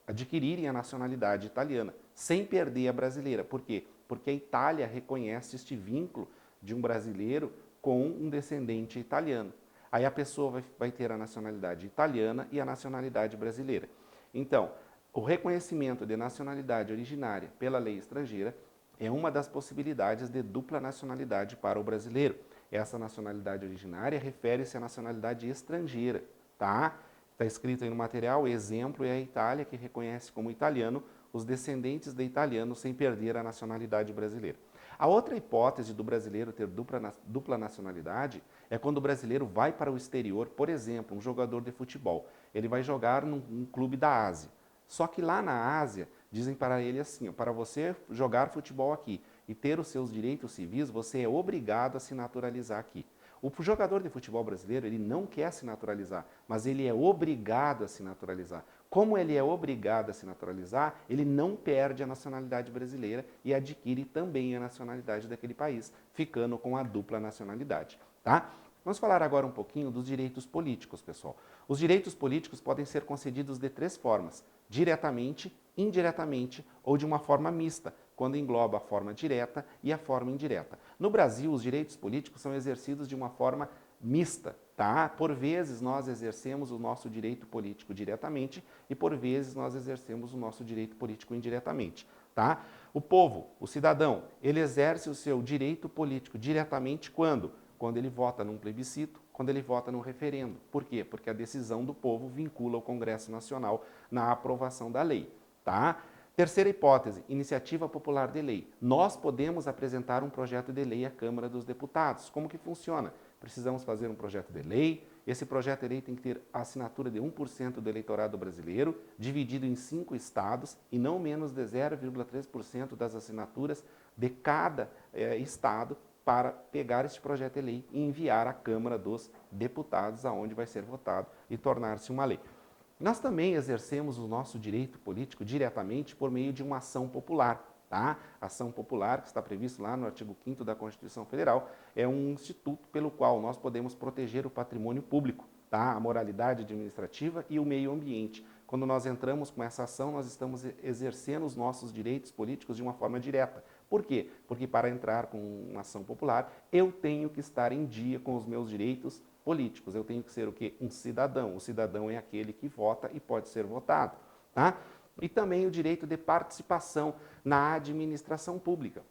adquirirem a nacionalidade italiana, sem perder a brasileira. Por quê? Porque a Itália reconhece este vínculo de um brasileiro com um descendente italiano. Aí a pessoa vai ter a nacionalidade italiana e a nacionalidade brasileira. Então, o reconhecimento de nacionalidade originária pela lei estrangeira é uma das possibilidades de dupla nacionalidade para o brasileiro. Essa nacionalidade originária refere-se à nacionalidade estrangeira, tá? Está escrito aí no material, exemplo é a Itália, que reconhece como italiano os descendentes de italianos sem perder a nacionalidade brasileira. A outra hipótese do brasileiro ter dupla nacionalidade é quando o brasileiro vai para o exterior, por exemplo, um jogador de futebol. Ele vai jogar num clube da Ásia. Só que lá na Ásia, dizem para ele assim, para você jogar futebol aqui e ter os seus direitos civis, você é obrigado a se naturalizar aqui. O jogador de futebol brasileiro, ele não quer se naturalizar, mas ele é obrigado a se naturalizar. Como ele é obrigado a se naturalizar, ele não perde a nacionalidade brasileira e adquire também a nacionalidade daquele país, ficando com a dupla nacionalidade, tá? Vamos falar agora um pouquinho dos direitos políticos, pessoal. Os direitos políticos podem ser concedidos de 3 formas: diretamente, indiretamente ou de uma forma mista, quando engloba a forma direta e a forma indireta. No Brasil, os direitos políticos são exercidos de uma forma mista, tá? Por vezes nós exercemos o nosso direito político diretamente e por vezes nós exercemos o nosso direito político indiretamente, tá? O povo, o cidadão, ele exerce o seu direito político diretamente quando? Quando ele vota num plebiscito, quando ele vota num referendo. Por quê? Porque a decisão do povo vincula o Congresso Nacional na aprovação da lei, tá? Terceira hipótese, iniciativa popular de lei. Nós podemos apresentar um projeto de lei à Câmara dos Deputados. Como que funciona? Precisamos fazer um projeto de lei. Esse projeto de lei tem que ter a assinatura de 1% do eleitorado brasileiro, dividido em 5 estados e não menos de 0,3% das assinaturas de cada estado para pegar este projeto de lei e enviar à Câmara dos Deputados, aonde vai ser votado e tornar-se uma lei. Nós também exercemos o nosso direito político diretamente por meio de uma ação popular, tá? Ação popular, que está previsto lá no artigo 5º da Constituição Federal, é um instituto pelo qual nós podemos proteger o patrimônio público, tá? A moralidade administrativa e o meio ambiente. Quando nós entramos com essa ação, nós estamos exercendo os nossos direitos políticos de uma forma direta. Por quê? Porque para entrar com uma ação popular, eu tenho que estar em dia com os meus direitos políticos. Eu tenho que ser o quê? Um cidadão. O cidadão é aquele que vota e pode ser votado, tá? e também o direito de participação na administração pública.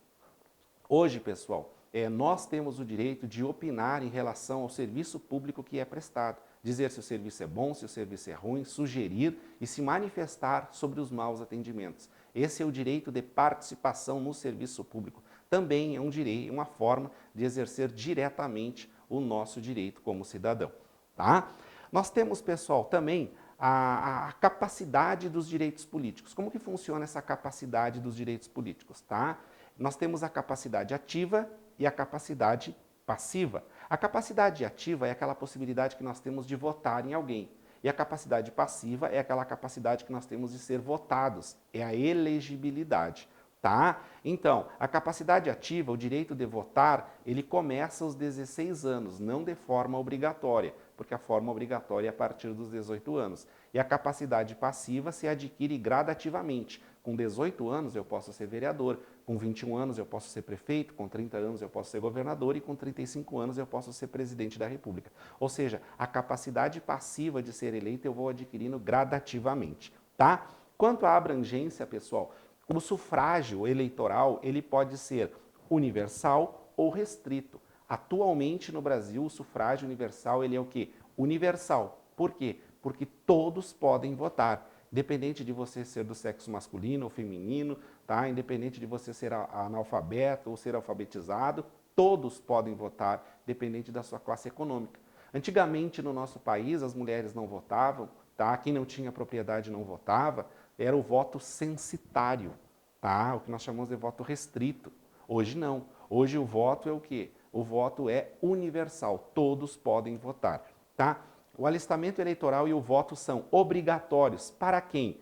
Hoje, pessoal, nós temos o direito de opinar em relação ao serviço público que é prestado, dizer se o serviço é bom, se o serviço é ruim, sugerir e se manifestar sobre os maus atendimentos. Esse é o direito de participação no serviço público. Também é um direito, uma forma de exercer diretamente o nosso direito como cidadão, tá? Nós temos, pessoal, também a capacidade dos direitos políticos. Como que funciona essa capacidade dos direitos políticos, tá? Nós temos a capacidade ativa e a capacidade passiva. A capacidade ativa é aquela possibilidade que nós temos de votar em alguém. E a capacidade passiva é aquela capacidade que nós temos de ser votados, é a elegibilidade, tá? Então, a capacidade ativa, o direito de votar, ele começa aos 16 anos, não de forma obrigatória, porque a forma obrigatória é a partir dos 18 anos. E a capacidade passiva se adquire gradativamente. Com 18 anos eu posso ser vereador, com 21 anos eu posso ser prefeito, com 30 anos eu posso ser governador e com 35 anos eu posso ser presidente da República. Ou seja, a capacidade passiva de ser eleito eu vou adquirindo gradativamente, tá? Quanto à abrangência, pessoal, o sufrágio eleitoral ele pode ser universal ou restrito. Atualmente no Brasil o sufrágio universal ele é o quê? Universal. Por quê? Porque todos podem votar. Independente de você ser do sexo masculino ou feminino, tá? Independente de você ser analfabeto ou ser alfabetizado, todos podem votar, dependente da sua classe econômica. Antigamente no nosso país as mulheres não votavam, tá? Quem não tinha propriedade não votava, era o voto censitário, tá? O que nós chamamos de voto restrito. Hoje não. Hoje o voto é o quê? O voto é universal, todos podem votar, tá? O alistamento eleitoral e o voto são obrigatórios. Para quem?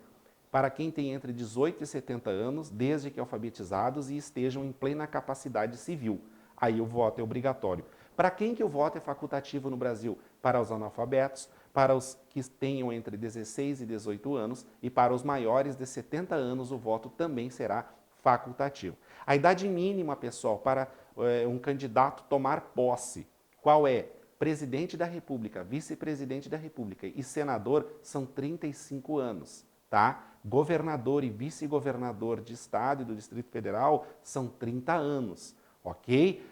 Para quem tem entre 18 e 70 anos, desde que alfabetizados e estejam em plena capacidade civil. Aí o voto é obrigatório. Para quem que o voto é facultativo no Brasil? Para os analfabetos, para os que tenham entre 16 e 18 anos e para os maiores de 70 anos o voto também será facultativo. A idade mínima, pessoal, para um candidato tomar posse, qual é? Presidente da República, vice-presidente da República e senador são 35 anos, tá? Governador e vice-governador de estado e do Distrito Federal são 30 anos, ok?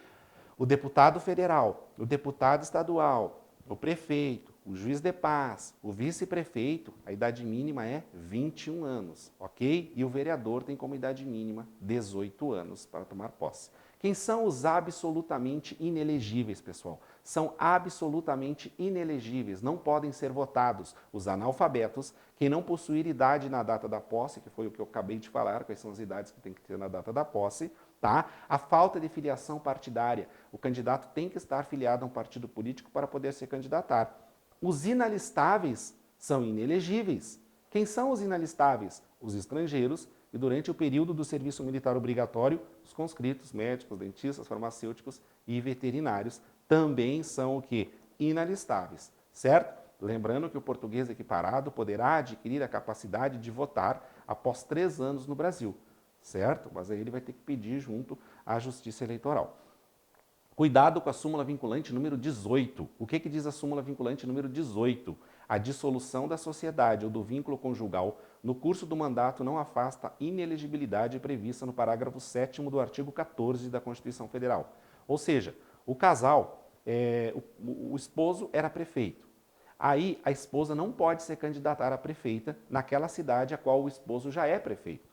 O deputado federal, o deputado estadual, o prefeito, o juiz de paz, o vice-prefeito, a idade mínima é 21 anos, ok? E o vereador tem como idade mínima 18 anos para tomar posse. Quem são os absolutamente inelegíveis, pessoal? São absolutamente inelegíveis, não podem ser votados os analfabetos, quem não possuir idade na data da posse, que foi o que eu acabei de falar, quais são as idades que tem que ter na data da posse, tá? A falta de filiação partidária, o candidato tem que estar filiado a um partido político para poder se candidatar. Os inalistáveis são inelegíveis. Quem são os inalistáveis? Os estrangeiros e durante o período do serviço militar obrigatório, os conscritos, médicos, dentistas, farmacêuticos e veterinários também são o quê? Inalistáveis, certo? Lembrando que o português equiparado poderá adquirir a capacidade de votar após 3 anos no Brasil, certo? Mas aí ele vai ter que pedir junto à Justiça Eleitoral. Cuidado com a súmula vinculante número 18. O que diz a súmula vinculante número 18? A dissolução da sociedade ou do vínculo conjugal no curso do mandato não afasta a inelegibilidade prevista no parágrafo 7º do artigo 14 da Constituição Federal. Ou seja, o casal, o esposo era prefeito. Aí a esposa não pode se candidatar a prefeita naquela cidade a qual o esposo já é prefeito.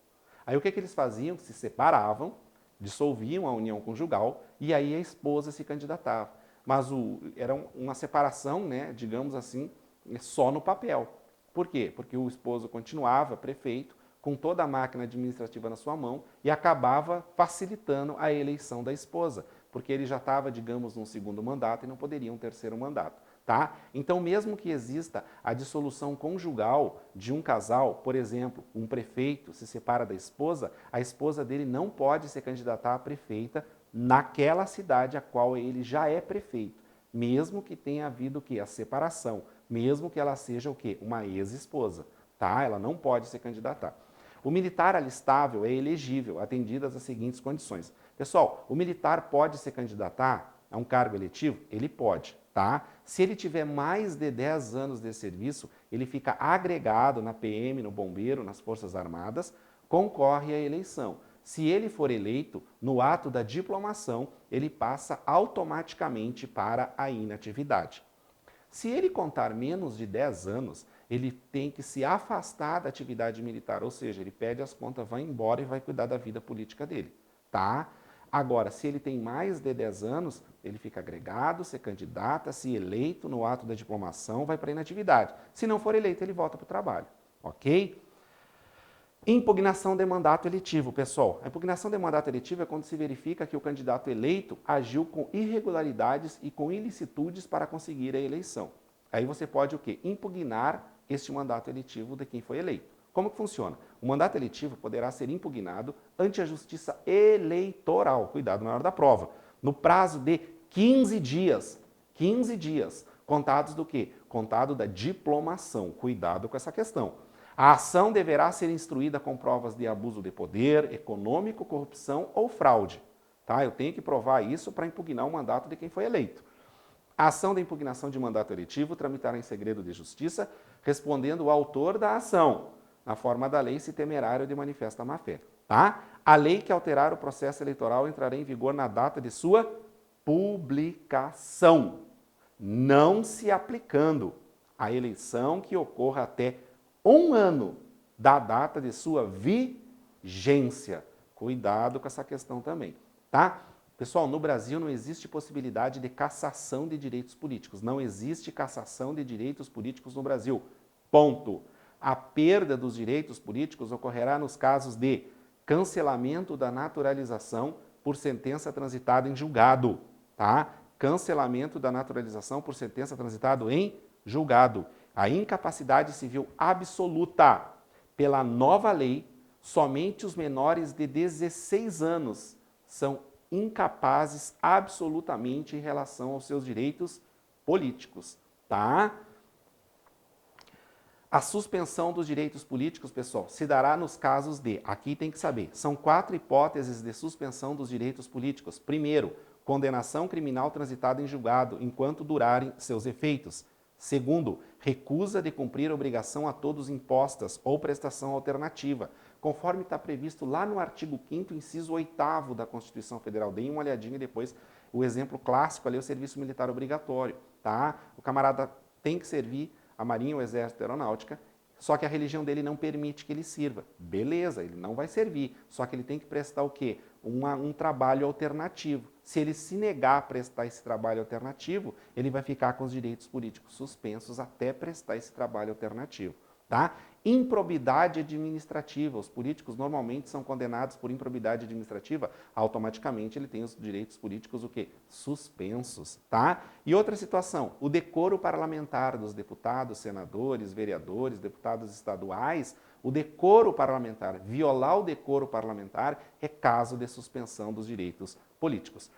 Aí o que eles faziam? Se separavam, dissolviam a união conjugal e aí a esposa se candidatava. Mas era uma separação, né, digamos assim, só no papel. Por quê? Porque o esposo continuava prefeito, com toda a máquina administrativa na sua mão e acabava facilitando a eleição da esposa, porque ele já estava, digamos, num segundo mandato e não poderia um terceiro mandato. Tá? Então, mesmo que exista a dissolução conjugal de um casal, por exemplo, um prefeito se separa da esposa, a esposa dele não pode se candidatar a prefeita naquela cidade a qual ele já é prefeito, mesmo que tenha havido o quê? A separação, mesmo que ela seja o quê? Uma ex-esposa, tá? Ela não pode se candidatar. O militar alistável é elegível, atendidas as seguintes condições. Pessoal, o militar pode se candidatar a um cargo eletivo? Ele pode. tá? Se ele tiver mais de 10 anos de serviço, ele fica agregado na PM, no Bombeiro, nas Forças Armadas, concorre à eleição. Se ele for eleito, no ato da diplomação, ele passa automaticamente para a inatividade. Se ele contar menos de 10 anos, ele tem que se afastar da atividade militar, ou seja, ele pede as contas, vai embora e vai cuidar da vida política dele, tá? Agora, se ele tem mais de 10 anos, ele fica agregado, se candidata, se eleito no ato da diplomação, vai para a inatividade. Se não for eleito, ele volta para o trabalho, ok? Impugnação de mandato eletivo, pessoal. A impugnação de mandato eletivo é quando se verifica que o candidato eleito agiu com irregularidades e com ilicitudes para conseguir a eleição. Aí você pode o quê? Impugnar este mandato eletivo de quem foi eleito. Como que funciona? O mandato eletivo poderá ser impugnado ante a Justiça Eleitoral, cuidado na hora da prova, no prazo de 15 dias. 15 dias. Contados do quê? Contado da diplomação. Cuidado com essa questão. A ação deverá ser instruída com provas de abuso de poder, econômico, corrupção ou fraude. Tá? Eu tenho que provar isso para impugnar o mandato de quem foi eleito. A ação da impugnação de mandato eletivo tramitará em segredo de justiça, respondendo o autor da ação, na forma da lei, se temerário de manifesta má-fé. Tá? A lei que alterar o processo eleitoral entrará em vigor na data de sua publicação, não se aplicando à eleição que ocorra até 1 ano da data de sua vigência. Cuidado com essa questão também, tá? Pessoal, no Brasil não existe possibilidade de cassação de direitos políticos. Não existe cassação de direitos políticos no Brasil. Ponto. A perda dos direitos políticos ocorrerá nos casos de cancelamento da naturalização por sentença transitada em julgado, tá? Cancelamento da naturalização por sentença transitada em julgado. A incapacidade civil absoluta. Pela nova lei, somente os menores de 16 anos são incapazes absolutamente em relação aos seus direitos políticos, tá? A suspensão dos direitos políticos, pessoal, se dará nos casos de, aqui tem que saber, são 4 hipóteses de suspensão dos direitos políticos. Primeiro, condenação criminal transitada em julgado enquanto durarem seus efeitos. Segundo, recusa de cumprir obrigação a todos impostas ou prestação alternativa, conforme está previsto lá no artigo 5º, inciso 8º da Constituição Federal. Deem uma olhadinha depois, o exemplo clássico ali é o serviço militar obrigatório, tá? O camarada tem que servir a Marinha, o Exército, a Aeronáutica, só que a religião dele não permite que ele sirva. Beleza, ele não vai servir, só que ele tem que prestar o quê? Um trabalho alternativo. Se ele se negar a prestar esse trabalho alternativo, ele vai ficar com os direitos políticos suspensos até prestar esse trabalho alternativo, tá? Improbidade administrativa. Os políticos normalmente são condenados por improbidade administrativa, automaticamente ele tem os direitos políticos o quê? Suspensos, tá? E outra situação, o decoro parlamentar dos deputados, senadores, vereadores, deputados estaduais, o decoro parlamentar, violar o decoro parlamentar é caso de suspensão dos direitos políticos.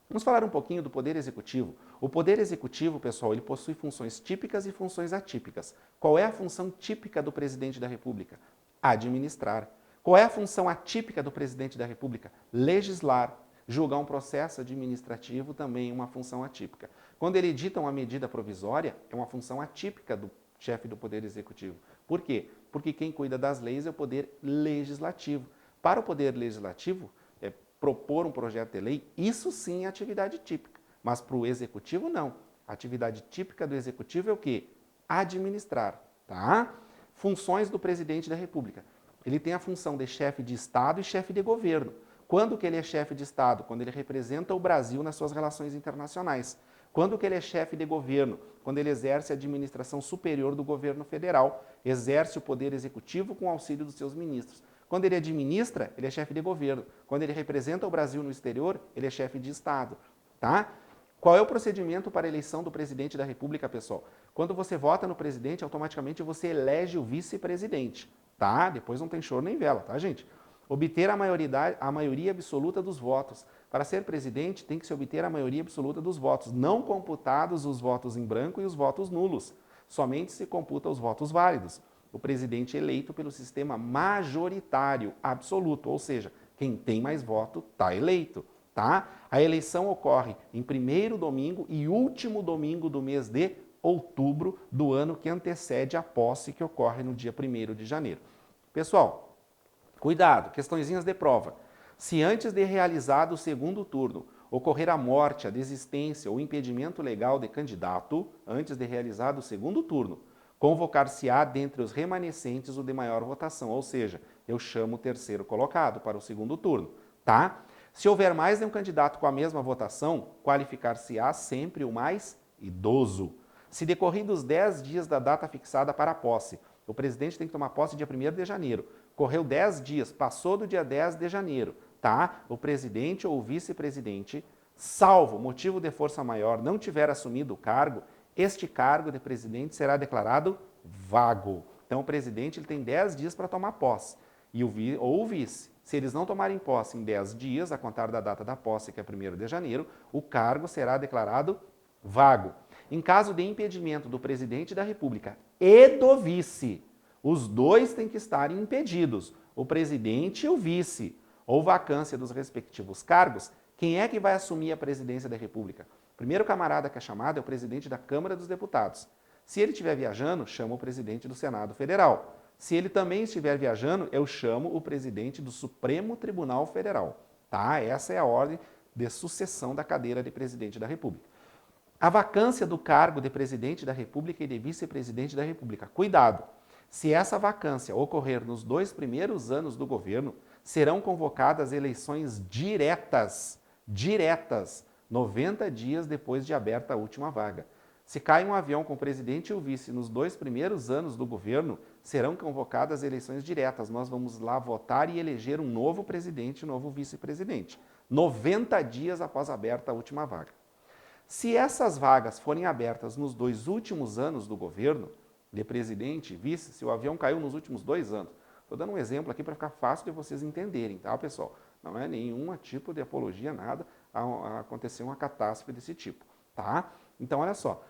Vamos falar um pouquinho do Poder Executivo. O Poder Executivo, pessoal, ele possui funções típicas e funções atípicas. Qual é a função típica do Presidente da República? Administrar. Qual é a função atípica do Presidente da República? Legislar. Julgar um processo administrativo também é uma função atípica. Quando ele edita uma medida provisória, é uma função atípica do chefe do Poder Executivo. Por quê? Porque quem cuida das leis é o Poder Legislativo. Para o Poder Legislativo, propor um projeto de lei, isso sim é atividade típica. Mas para o Executivo, não. A atividade típica do Executivo é o quê? Administrar, tá? Funções do Presidente da República. Ele tem a função de chefe de Estado e chefe de governo. Quando que ele é chefe de Estado? Quando ele representa o Brasil nas suas relações internacionais. Quando que ele é chefe de governo? Quando ele exerce a administração superior do governo federal, exerce o poder executivo com o auxílio dos seus ministros. Quando ele administra, ele é chefe de governo. Quando ele representa o Brasil no exterior, ele é chefe de Estado, tá? Qual é o procedimento para a eleição do presidente da República, pessoal? Quando você vota no presidente, automaticamente você elege o vice-presidente, tá? Depois não tem choro nem vela, tá, gente? Obter a maioria absoluta dos votos. Para ser presidente, tem que se obter a maioria absoluta dos votos, não computados os votos em branco e os votos nulos. Somente se computa os votos válidos. O presidente eleito pelo sistema majoritário absoluto, ou seja, quem tem mais voto está eleito, tá? A eleição ocorre em primeiro domingo e último domingo do mês de outubro do ano que antecede a posse, que ocorre no dia 1º de janeiro. Pessoal, cuidado, questõezinhas de prova. Se antes de realizado o segundo turno ocorrer a morte, a desistência ou impedimento legal de candidato, antes de realizado o segundo turno, convocar-se-á dentre os remanescentes o de maior votação, ou seja, eu chamo o terceiro colocado para o segundo turno, tá? Se houver mais de um candidato com a mesma votação, qualificar-se-á sempre o mais idoso. Se decorridos 10 dias da data fixada para a posse, o presidente tem que tomar posse dia 1º de janeiro, correu 10 dias, passou do dia 10 de janeiro, tá? O presidente ou o vice-presidente, salvo motivo de força maior, não tiver assumido o cargo, este cargo de presidente será declarado vago. Então o presidente ele tem 10 dias para tomar posse, ou o vice. Se eles não tomarem posse em 10 dias, a contar da data da posse, que é 1º de janeiro, o cargo será declarado vago. Em caso de impedimento do presidente da República e do vice, os dois têm que estar impedidos, o presidente e o vice, ou vacância dos respectivos cargos, quem é que vai assumir a presidência da República? O primeiro camarada que é chamado é o presidente da Câmara dos Deputados. Se ele estiver viajando, chama o presidente do Senado Federal. Se ele também estiver viajando, eu chamo o presidente do Supremo Tribunal Federal. Tá? Essa é a ordem de sucessão da cadeira de presidente da República. A vacância do cargo de presidente da República e de vice-presidente da República. Cuidado! Se essa vacância ocorrer nos 2 primeiros anos do governo, serão convocadas eleições diretas, 90 dias depois de aberta a última vaga. Se cai um avião com o presidente e o vice nos 2 primeiros anos do governo, serão convocadas eleições diretas. Nós vamos lá votar e eleger um novo presidente e um novo vice-presidente. 90 dias após aberta a última vaga. Se essas vagas forem abertas nos 2 últimos anos do governo, de presidente e vice, se o avião caiu nos últimos 2 anos, estou dando um exemplo aqui para ficar fácil de vocês entenderem, tá, pessoal? Não é nenhum tipo de apologia, nada, a acontecer uma catástrofe desse tipo, tá? Então, olha só,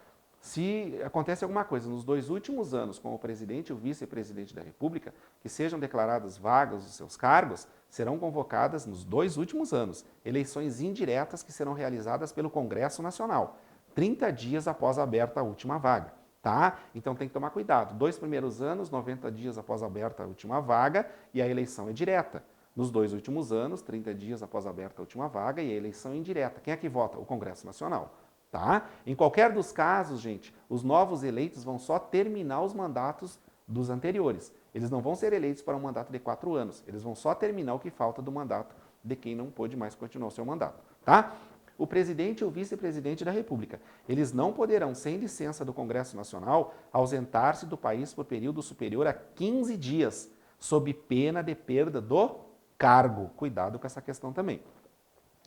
se acontece alguma coisa nos 2 últimos anos com o presidente e o vice-presidente da República, que sejam declaradas vagas os seus cargos, serão convocadas nos 2 últimos anos eleições indiretas que serão realizadas pelo Congresso Nacional, 30 dias após aberta a última vaga. Tá? Então tem que tomar cuidado. 2 primeiros anos, 90 dias após aberta a última vaga, e a eleição é direta. Nos 2 últimos anos, 30 dias após aberta a última vaga, e a eleição é indireta. Quem é que vota? O Congresso Nacional. Tá? Em qualquer dos casos, gente, os novos eleitos vão só terminar os mandatos dos anteriores. Eles não vão ser eleitos para um mandato de 4 anos. Eles vão só terminar o que falta do mandato de quem não pôde mais continuar o seu mandato. Tá? O presidente e o vice-presidente da República, eles não poderão, sem licença do Congresso Nacional, ausentar-se do país por período superior a 15 dias, sob pena de perda do cargo. Cuidado com essa questão também.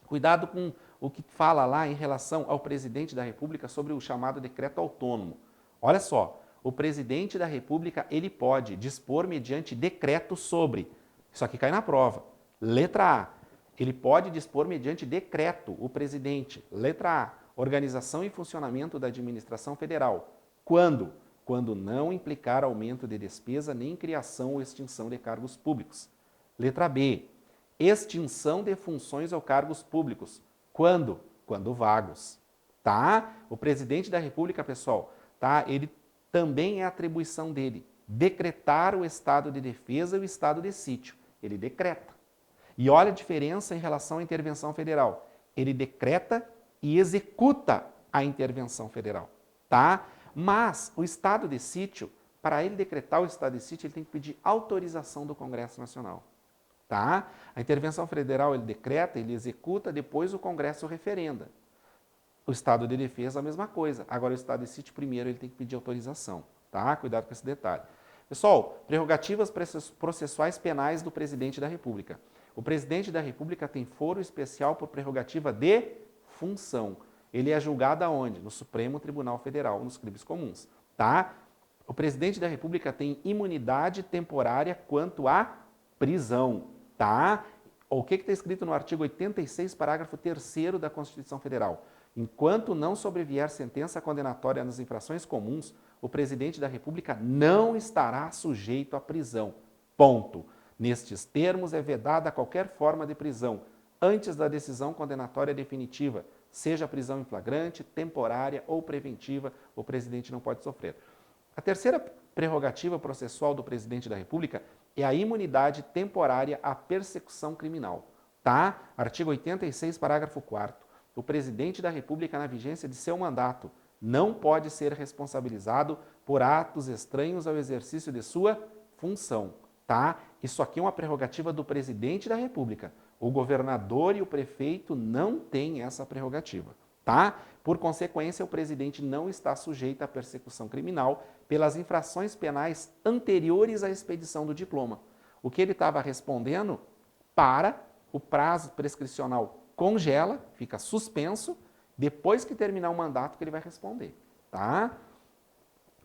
Cuidado com o que fala lá em relação ao presidente da República sobre o chamado decreto autônomo. Olha só, o presidente da República, ele pode dispor mediante decreto sobre, isso aqui cai na prova, letra A, ele pode dispor mediante decreto, o presidente, letra A, organização e funcionamento da administração federal. Quando? Quando não implicar aumento de despesa nem criação ou extinção de cargos públicos. Letra B, extinção de funções ou cargos públicos. Quando? Quando vagos. Tá? O presidente da República, pessoal, tá? Ele também é atribuição dele decretar o estado de defesa e o estado de sítio. Ele decreta. E olha a diferença em relação à intervenção federal. Ele decreta e executa a intervenção federal, tá? Mas o estado de sítio, para ele decretar o estado de sítio, ele tem que pedir autorização do Congresso Nacional, tá? A intervenção federal ele decreta, ele executa, depois o Congresso referenda. O estado de defesa a mesma coisa. Agora o estado de sítio primeiro ele tem que pedir autorização, tá? Cuidado com esse detalhe. Pessoal, prerrogativas processuais penais do presidente da República. O presidente da República tem foro especial por prerrogativa de função. Ele é julgado aonde? No Supremo Tribunal Federal, nos crimes comuns, tá? O presidente da República tem imunidade temporária quanto à prisão, tá? O que está escrito no artigo 86, parágrafo 3º da Constituição Federal? Enquanto não sobrevier sentença condenatória nas infrações comuns, o presidente da República não estará sujeito à prisão. Ponto. Nestes termos, é vedada qualquer forma de prisão, antes da decisão condenatória definitiva, seja prisão em flagrante, temporária ou preventiva, o presidente não pode sofrer. A terceira prerrogativa processual do presidente da República é a imunidade temporária à persecução criminal. Tá? Artigo 86, parágrafo 4º. O presidente da República, na vigência de seu mandato, não pode ser responsabilizado por atos estranhos ao exercício de sua função. Tá? Isso aqui é uma prerrogativa do presidente da República. O governador e o prefeito não têm essa prerrogativa. Tá? Por consequência, o presidente não está sujeito à persecução criminal pelas infrações penais anteriores à expedição do diploma. O que ele estava respondendo, o prazo prescricional congela, fica suspenso, depois que terminar o mandato que ele vai responder. Tá?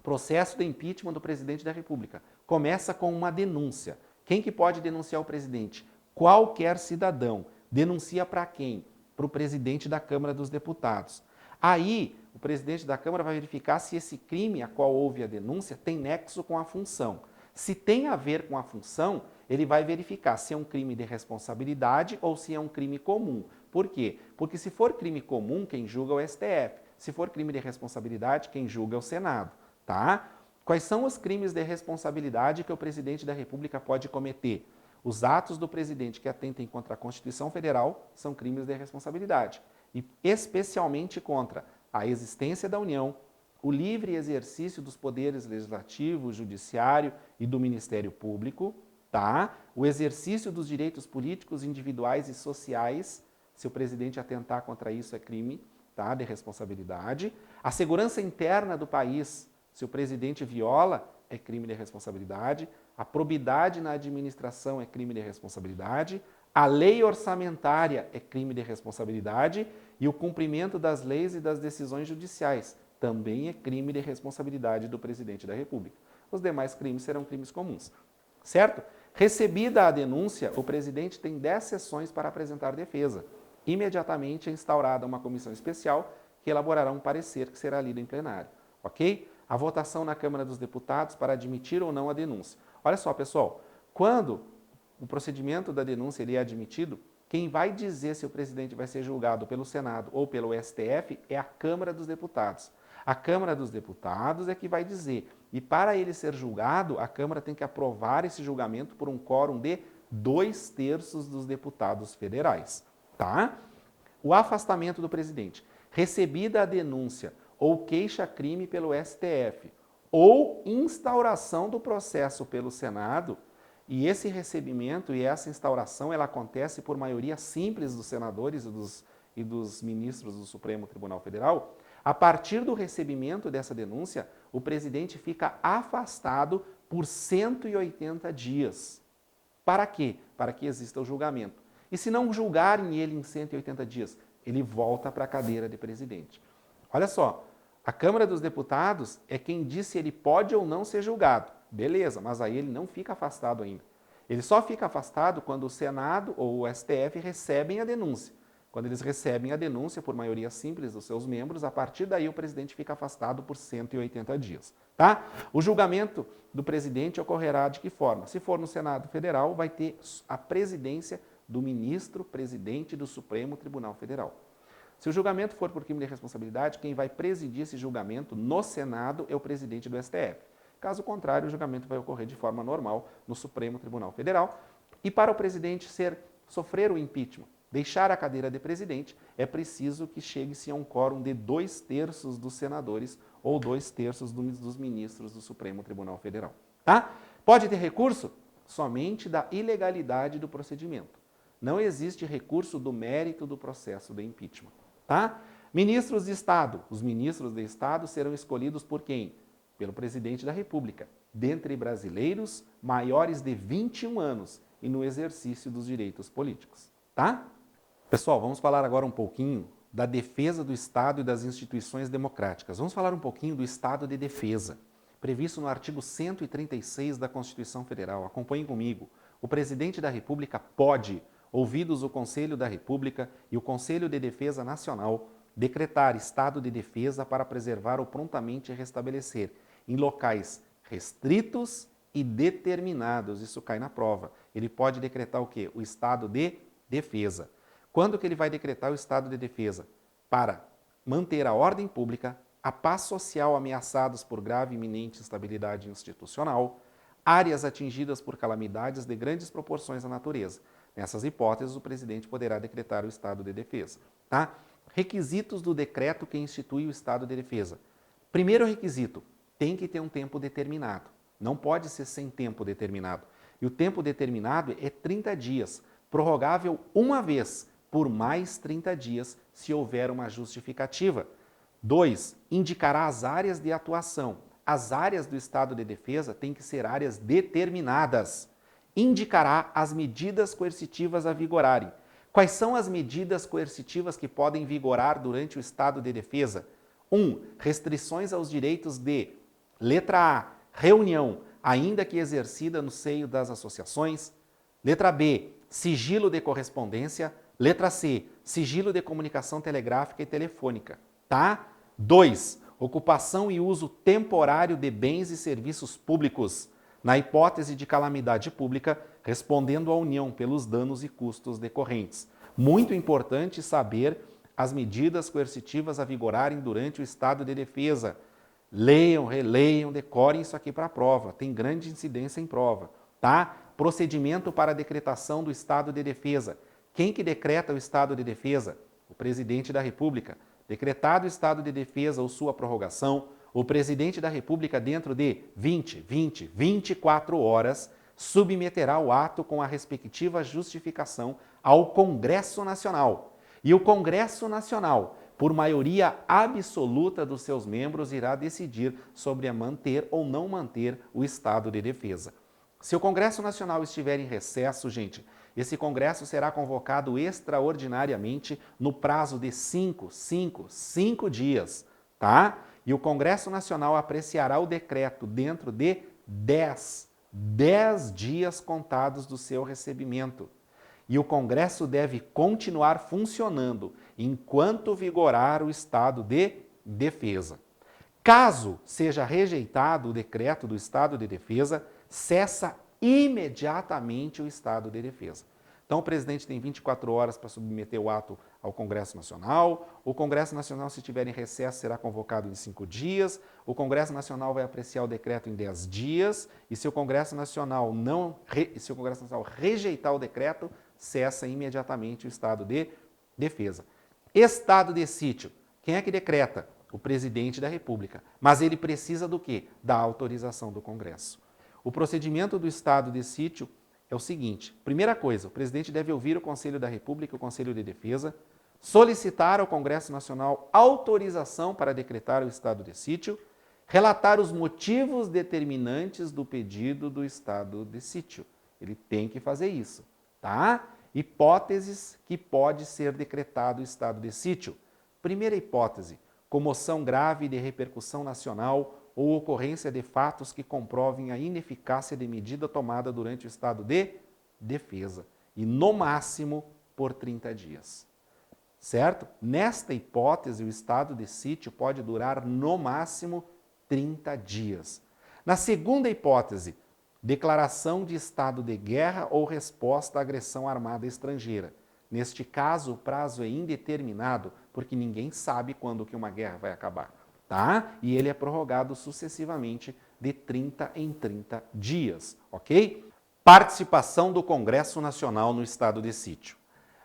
Processo de impeachment do presidente da República. Começa com uma denúncia. Quem que pode denunciar o presidente? Qualquer cidadão. Denuncia para quem? Para o presidente da Câmara dos Deputados. Aí, o presidente da Câmara vai verificar se esse crime a qual houve a denúncia tem nexo com a função. Se tem a ver com a função, ele vai verificar se é um crime de responsabilidade ou se é um crime comum. Por quê? Porque se for crime comum, quem julga é o STF. Se for crime de responsabilidade, quem julga é o Senado. Tá? Quais são os crimes de responsabilidade que o presidente da República pode cometer? Os atos do presidente que atentem contra a Constituição Federal são crimes de responsabilidade. E especialmente contra a existência da União, o livre exercício dos poderes legislativo, judiciário e do Ministério Público, tá? O exercício dos direitos políticos, individuais e sociais, se o presidente atentar contra isso é crime, tá? De responsabilidade. A segurança interna do país, se o presidente viola, é crime de responsabilidade. A probidade na administração é crime de responsabilidade. A lei orçamentária é crime de responsabilidade. E o cumprimento das leis e das decisões judiciais também é crime de responsabilidade do presidente da República. Os demais crimes serão crimes comuns. Certo? Recebida a denúncia, o presidente tem 10 sessões para apresentar defesa. Imediatamente é instaurada uma comissão especial que elaborará um parecer que será lido em plenário. Ok? A votação na Câmara dos Deputados para admitir ou não a denúncia. Olha só, pessoal, quando o procedimento da denúncia ele é admitido, quem vai dizer se o presidente vai ser julgado pelo Senado ou pelo STF é a Câmara dos Deputados. A Câmara dos Deputados é que vai dizer. E para ele ser julgado, a Câmara tem que aprovar esse julgamento por um quórum de 2/3 dos deputados federais. Tá? O afastamento do presidente. Recebida a denúncia ou queixa-crime pelo STF, ou instauração do processo pelo Senado, e esse recebimento e essa instauração ela acontece por maioria simples dos senadores e dos ministros do Supremo Tribunal Federal. A partir do recebimento dessa denúncia, o presidente fica afastado por 180 dias. Para quê? Para que exista o julgamento. E se não julgarem ele em 180 dias, ele volta para a cadeira de presidente. Olha só, a Câmara dos Deputados é quem diz se ele pode ou não ser julgado. Beleza, mas aí ele não fica afastado ainda. Ele só fica afastado quando o Senado ou o STF recebem a denúncia. Quando eles recebem a denúncia por maioria simples dos seus membros, a partir daí o presidente fica afastado por 180 dias. Tá? O julgamento do presidente ocorrerá de que forma? Se for no Senado Federal, vai ter a presidência do ministro-presidente do Supremo Tribunal Federal. Se o julgamento for por crime de responsabilidade, quem vai presidir esse julgamento no Senado é o presidente do STF. Caso contrário, o julgamento vai ocorrer de forma normal no Supremo Tribunal Federal. E para o presidente sofrer o impeachment, deixar a cadeira de presidente, é preciso que chegue-se a um quórum de 2/3 dos senadores ou 2/3 dos ministros do Supremo Tribunal Federal. Tá? Pode ter recurso? Somente da ilegalidade do procedimento. Não existe recurso do mérito do processo de impeachment. Tá? Ministros de Estado. Os ministros de Estado serão escolhidos por quem? Pelo presidente da República, dentre brasileiros maiores de 21 anos e no exercício dos direitos políticos. Tá? Pessoal, vamos falar agora um pouquinho da defesa do Estado e das instituições democráticas. Vamos falar um pouquinho do Estado de defesa, previsto no artigo 136 da Constituição Federal. Acompanhem comigo. O presidente da República pode, ouvidos o Conselho da República e o Conselho de Defesa Nacional, decretar estado de defesa para preservar ou prontamente restabelecer em locais restritos e determinados. Isso cai na prova. Ele pode decretar o quê? O estado de defesa. Quando que ele vai decretar o estado de defesa? Para manter a ordem pública, a paz social ameaçados por grave e iminente instabilidade institucional, áreas atingidas por calamidades de grandes proporções à natureza. Nessas hipóteses, o presidente poderá decretar o estado de defesa. Tá? Requisitos do decreto que institui o estado de defesa. Primeiro requisito, tem que ter um tempo determinado. Não pode ser sem tempo determinado. E o tempo determinado é 30 dias, prorrogável uma vez, por mais 30 dias, se houver uma justificativa. 2. Indicará as áreas de atuação. As áreas do estado de defesa têm que ser áreas determinadas. Indicará as medidas coercitivas a vigorarem. Quais são as medidas coercitivas que podem vigorar durante o estado de defesa? 1. Restrições aos direitos de, letra A, reunião, ainda que exercida no seio das associações. Letra B, sigilo de correspondência. Letra C, sigilo de comunicação telegráfica e telefônica. Tá? 2. Ocupação e uso temporário de bens e serviços públicos, na hipótese de calamidade pública, respondendo à União pelos danos e custos decorrentes. Muito importante saber as medidas coercitivas a vigorarem durante o estado de defesa. Leiam, releiam, decorem isso aqui para a prova. Tem grande incidência em prova. Tá? Procedimento para a decretação do estado de defesa. Quem que decreta o estado de defesa? O presidente da República. Decretado o estado de defesa ou sua prorrogação, o presidente da República, dentro de 24 horas, submeterá o ato com a respectiva justificação ao Congresso Nacional. E o Congresso Nacional, por maioria absoluta dos seus membros, irá decidir sobre a manter ou não manter o estado de defesa. Se o Congresso Nacional estiver em recesso, gente, esse Congresso será convocado extraordinariamente no prazo de 5 dias, tá? E o Congresso Nacional apreciará o decreto dentro de 10 dias contados do seu recebimento. E o Congresso deve continuar funcionando enquanto vigorar o estado de defesa. Caso seja rejeitado o decreto do estado de defesa, cessa imediatamente o estado de defesa. Então, o presidente tem 24 horas para submeter o ato ao Congresso Nacional. O Congresso Nacional, se estiver em recesso, será convocado em 5 dias. O Congresso Nacional vai apreciar o decreto em 10 dias. E se o Congresso Nacional rejeitar o decreto, cessa imediatamente o estado de defesa. Estado de sítio. Quem é que decreta? O presidente da República. Mas ele precisa do quê? Da autorização do Congresso. O procedimento do estado de sítio é o seguinte: primeira coisa, o presidente deve ouvir o Conselho da República e o Conselho de Defesa, solicitar ao Congresso Nacional autorização para decretar o estado de sítio, relatar os motivos determinantes do pedido do estado de sítio. Ele tem que fazer isso, tá? Hipóteses que pode ser decretado o estado de sítio. Primeira hipótese, comoção grave de repercussão nacional ou ocorrência de fatos que comprovem a ineficácia de medida tomada durante o estado de defesa, e no máximo por 30 dias. Certo? Nesta hipótese, o estado de sítio pode durar no máximo 30 dias. Na segunda hipótese, declaração de estado de guerra ou resposta à agressão armada estrangeira. Neste caso, o prazo é indeterminado, porque ninguém sabe quando que uma guerra vai acabar. Tá? E ele é prorrogado sucessivamente de 30 em 30 dias, ok? Participação do Congresso Nacional no estado de sítio.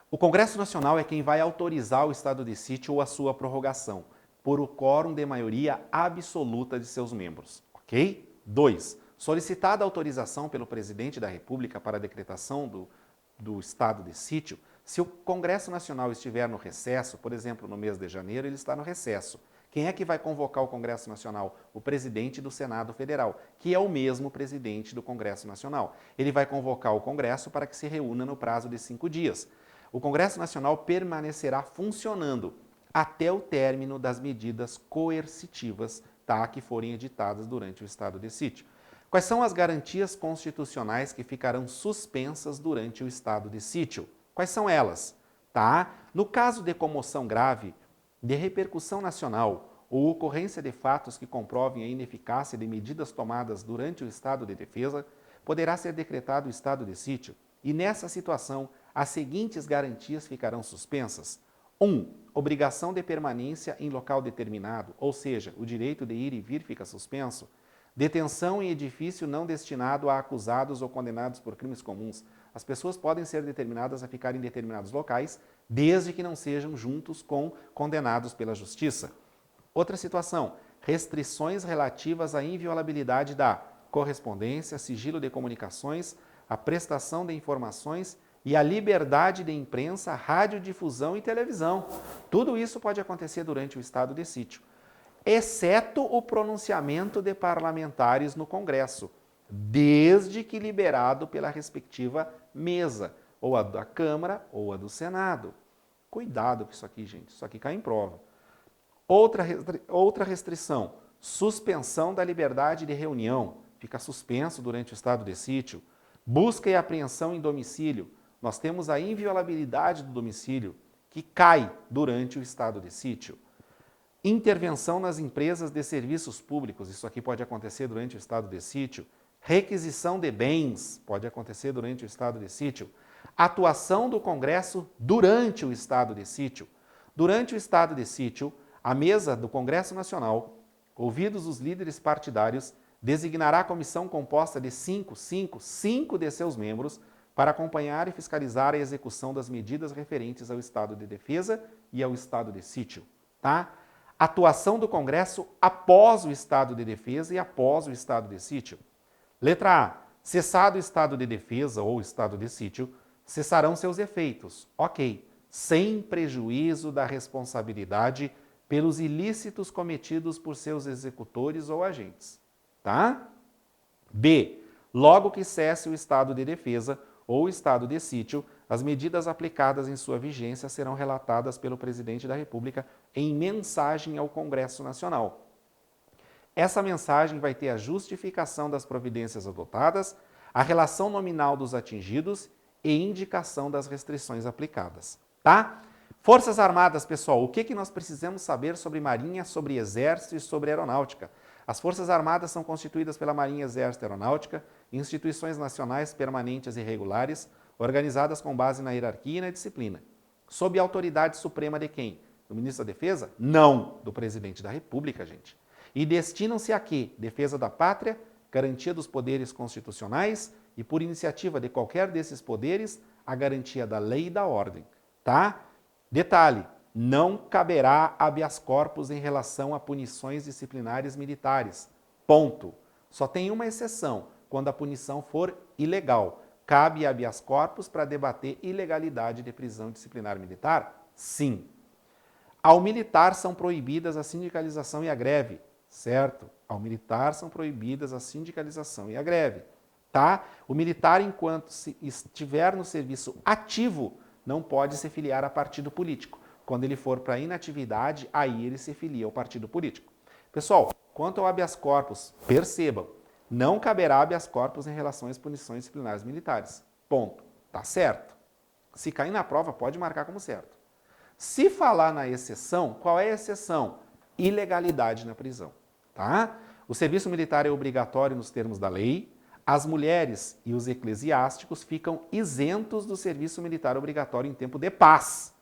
O Congresso Nacional é quem vai autorizar o estado de sítio ou a sua prorrogação, por o quórum de maioria absoluta de seus membros, ok? 2. Solicitada a autorização pelo presidente da República para a decretação do estado de sítio, se o Congresso Nacional estiver no recesso, por exemplo, no mês de janeiro, ele está no recesso. Quem é que vai convocar o Congresso Nacional? O presidente do Senado Federal, que é o mesmo presidente do Congresso Nacional. Ele vai convocar o Congresso para que se reúna no prazo de 5 dias. O Congresso Nacional permanecerá funcionando até o término das medidas coercitivas, tá, que forem editadas durante o estado de sítio. Quais são as garantias constitucionais que ficarão suspensas durante o estado de sítio? Quais são elas? Tá? No caso de comoção grave, de repercussão nacional ou ocorrência de fatos que comprovem a ineficácia de medidas tomadas durante o estado de defesa, poderá ser decretado o estado de sítio e, nessa situação, as seguintes garantias ficarão suspensas. 1. Obrigação de permanência em local determinado, ou seja, o direito de ir e vir fica suspenso. Detenção em edifício não destinado a acusados ou condenados por crimes comuns. As pessoas podem ser determinadas a ficar em determinados locais, desde que não sejam juntos com condenados pela justiça. Outra situação, restrições relativas à inviolabilidade da correspondência, sigilo de comunicações, a prestação de informações e a liberdade de imprensa, radiodifusão e televisão. Tudo isso pode acontecer durante o estado de sítio, exceto o pronunciamento de parlamentares no Congresso, desde que liberado pela respectiva mesa, ou a da Câmara ou a do Senado. Cuidado com isso aqui, gente, isso aqui cai em prova. Outra restrição, suspensão da liberdade de reunião, fica suspenso durante o estado de sítio. Busca e apreensão em domicílio, nós temos a inviolabilidade do domicílio, que cai durante o estado de sítio. Intervenção nas empresas de serviços públicos, isso aqui pode acontecer durante o estado de sítio. Requisição de bens, pode acontecer durante o estado de sítio. Atuação do Congresso durante o estado de sítio. Durante o estado de sítio, a mesa do Congresso Nacional, ouvidos os líderes partidários, designará comissão composta de 5 de seus membros para acompanhar e fiscalizar a execução das medidas referentes ao estado de defesa e ao estado de sítio. Tá? Atuação do Congresso após o estado de defesa e após o estado de sítio. Letra A. Cessado o estado de defesa ou estado de sítio, cessarão seus efeitos. Ok. Sem prejuízo da responsabilidade pelos ilícitos cometidos por seus executores ou agentes. Tá? B. Logo que cesse o estado de defesa ou estado de sítio, as medidas aplicadas em sua vigência serão relatadas pelo Presidente da República em mensagem ao Congresso Nacional. Essa mensagem vai ter a justificação das providências adotadas, a relação nominal dos atingidos e indicação das restrições aplicadas. Tá? Forças Armadas, pessoal, o que nós precisamos saber sobre Marinha, sobre Exército e sobre Aeronáutica? As Forças Armadas são constituídas pela Marinha, Exército e Aeronáutica, instituições nacionais permanentes e regulares, organizadas com base na hierarquia e na disciplina. Sob a autoridade suprema de quem? Do Ministro da Defesa? Não, do Presidente da República, gente. E destinam-se a quê? Defesa da pátria, garantia dos poderes constitucionais e, por iniciativa de qualquer desses poderes, a garantia da lei e da ordem. Tá? Detalhe, não caberá habeas corpus em relação a punições disciplinares militares. Ponto. Só tem uma exceção, quando a punição for ilegal. Cabe habeas corpus para debater ilegalidade de prisão disciplinar militar? Sim. Ao militar são proibidas a sindicalização e a greve, certo? Ao militar são proibidas a sindicalização e a greve, tá? O militar, enquanto estiver no serviço ativo, não pode se filiar a partido político. Quando ele for para inatividade, aí ele se filia ao partido político. Pessoal, quanto ao habeas corpus, percebam, não caberá habeas corpus em relação às punições disciplinares militares. Ponto. Tá certo? Se cair na prova, pode marcar como certo. Se falar na exceção, qual é a exceção? Ilegalidade na prisão. Tá? O serviço militar é obrigatório nos termos da lei. As mulheres e os eclesiásticos ficam isentos do serviço militar obrigatório em tempo de paz,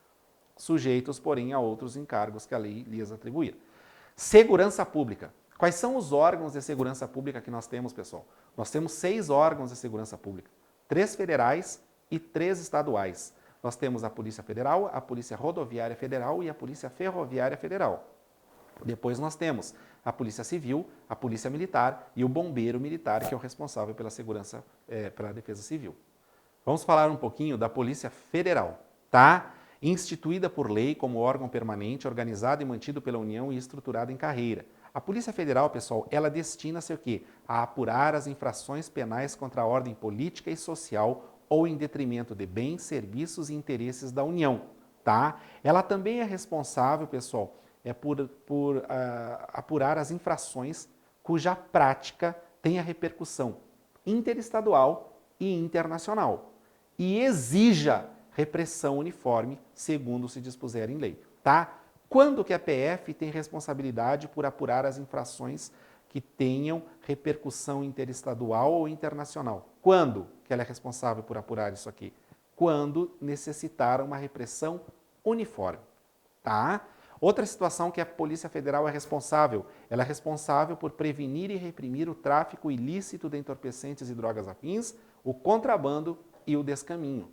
sujeitos, porém, a outros encargos que a lei lhes atribuir. Segurança pública. Quais são os órgãos de segurança pública que nós temos, pessoal? Nós temos 6 órgãos de segurança pública, 3 federais e 3 estaduais. Nós temos a Polícia Federal, a Polícia Rodoviária Federal e a Polícia Ferroviária Federal. Depois nós temos a Polícia Civil, a Polícia Militar e o Bombeiro Militar, que é o responsável pela segurança, pela defesa civil. Vamos falar um pouquinho da Polícia Federal, tá? Instituída por lei como órgão permanente, organizado e mantido pela União e estruturado em carreira. A Polícia Federal, pessoal, ela destina-se o quê? A apurar as infrações penais contra a ordem política e social ou em detrimento de bens, serviços e interesses da União, tá? Ela também é responsável, pessoal, por apurar as infrações cuja prática tenha repercussão interestadual e internacional e exija repressão uniforme, segundo se dispuser em lei, tá? Quando que a PF tem responsabilidade por apurar as infrações que tenham repercussão interestadual ou internacional? Quando que ela é responsável por apurar isso aqui? quando necessitar uma repressão uniforme, tá? Outra situação que a Polícia Federal é responsável, ela é responsável por prevenir e reprimir o tráfico ilícito de entorpecentes e drogas afins, o contrabando e o descaminho.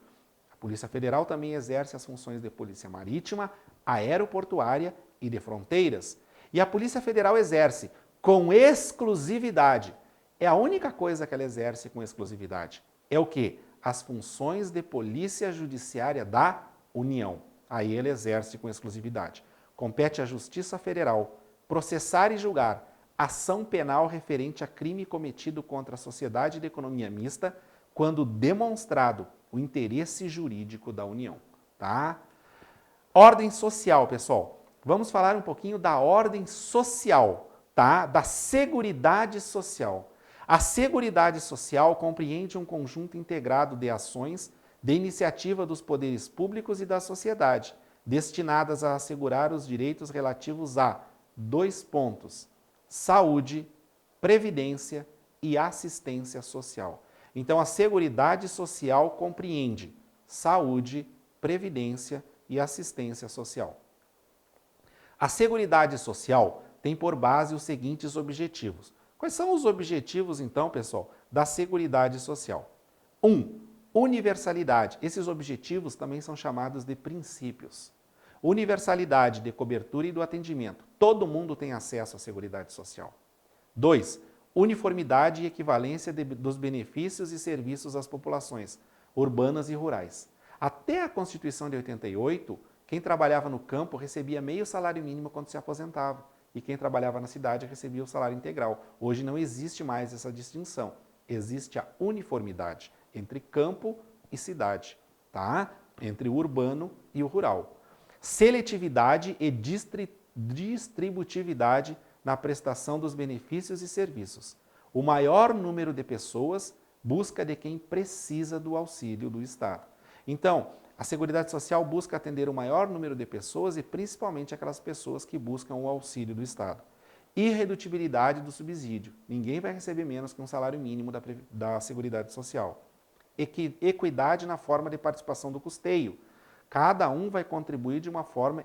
A Polícia Federal também exerce as funções de polícia marítima, aeroportuária e de fronteiras. E a Polícia Federal exerce com exclusividade, é a única coisa que ela exerce com exclusividade, é o quê? As funções de polícia judiciária da União. Aí ele exerce com exclusividade. Compete à Justiça Federal processar e julgar ação penal referente a crime cometido contra a sociedade de economia mista quando demonstrado o interesse jurídico da União, tá? Ordem social, pessoal. Vamos falar um pouquinho da ordem social, tá? Da seguridade social. A seguridade social compreende um conjunto integrado de ações de iniciativa dos poderes públicos e da sociedade, destinadas a assegurar os direitos relativos a 2 pontos: saúde, previdência e assistência social. Então, a seguridade social compreende saúde, previdência e assistência social. A seguridade social tem por base os seguintes objetivos. Quais são os objetivos, então, pessoal, da seguridade social? 1. Universalidade. Esses objetivos também são chamados de princípios. Universalidade de cobertura e do atendimento. Todo mundo tem acesso à seguridade social. 2. Uniformidade e equivalência dos benefícios e serviços às populações, urbanas e rurais. Até a Constituição de 88, quem trabalhava no campo recebia meio salário mínimo quando se aposentava. E quem trabalhava na cidade recebia o salário integral. Hoje não existe mais essa distinção. Existe a uniformidade entre campo e cidade, tá? Entre o urbano e o rural. Seletividade e distributividade na prestação dos benefícios e serviços. O maior número de pessoas busca de quem precisa do auxílio do Estado. Então, a Seguridade Social busca atender o maior número de pessoas e principalmente aquelas pessoas que buscam o auxílio do Estado. Irredutibilidade do subsídio. Ninguém vai receber menos que um salário mínimo da Seguridade Social. Equidade na forma de participação do custeio. Cada um vai contribuir de uma forma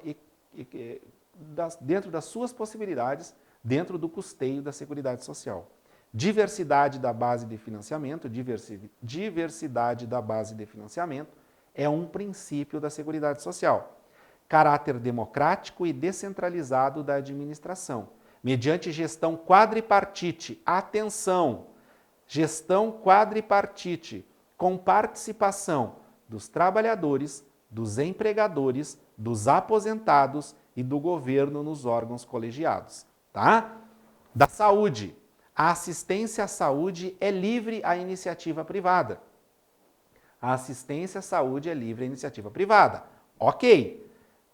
dentro das suas possibilidades, dentro do custeio da Seguridade Social. Diversidade da base de financiamento. Diversidade da base de financiamento é um princípio da Seguridade Social. Caráter democrático e descentralizado da administração, mediante gestão quadripartite. Atenção! Gestão quadripartite, com participação dos trabalhadores, dos empregadores, dos aposentados e do governo nos órgãos colegiados, tá? Da saúde. A assistência à saúde é livre à iniciativa privada. A assistência à saúde é livre à iniciativa privada. Ok.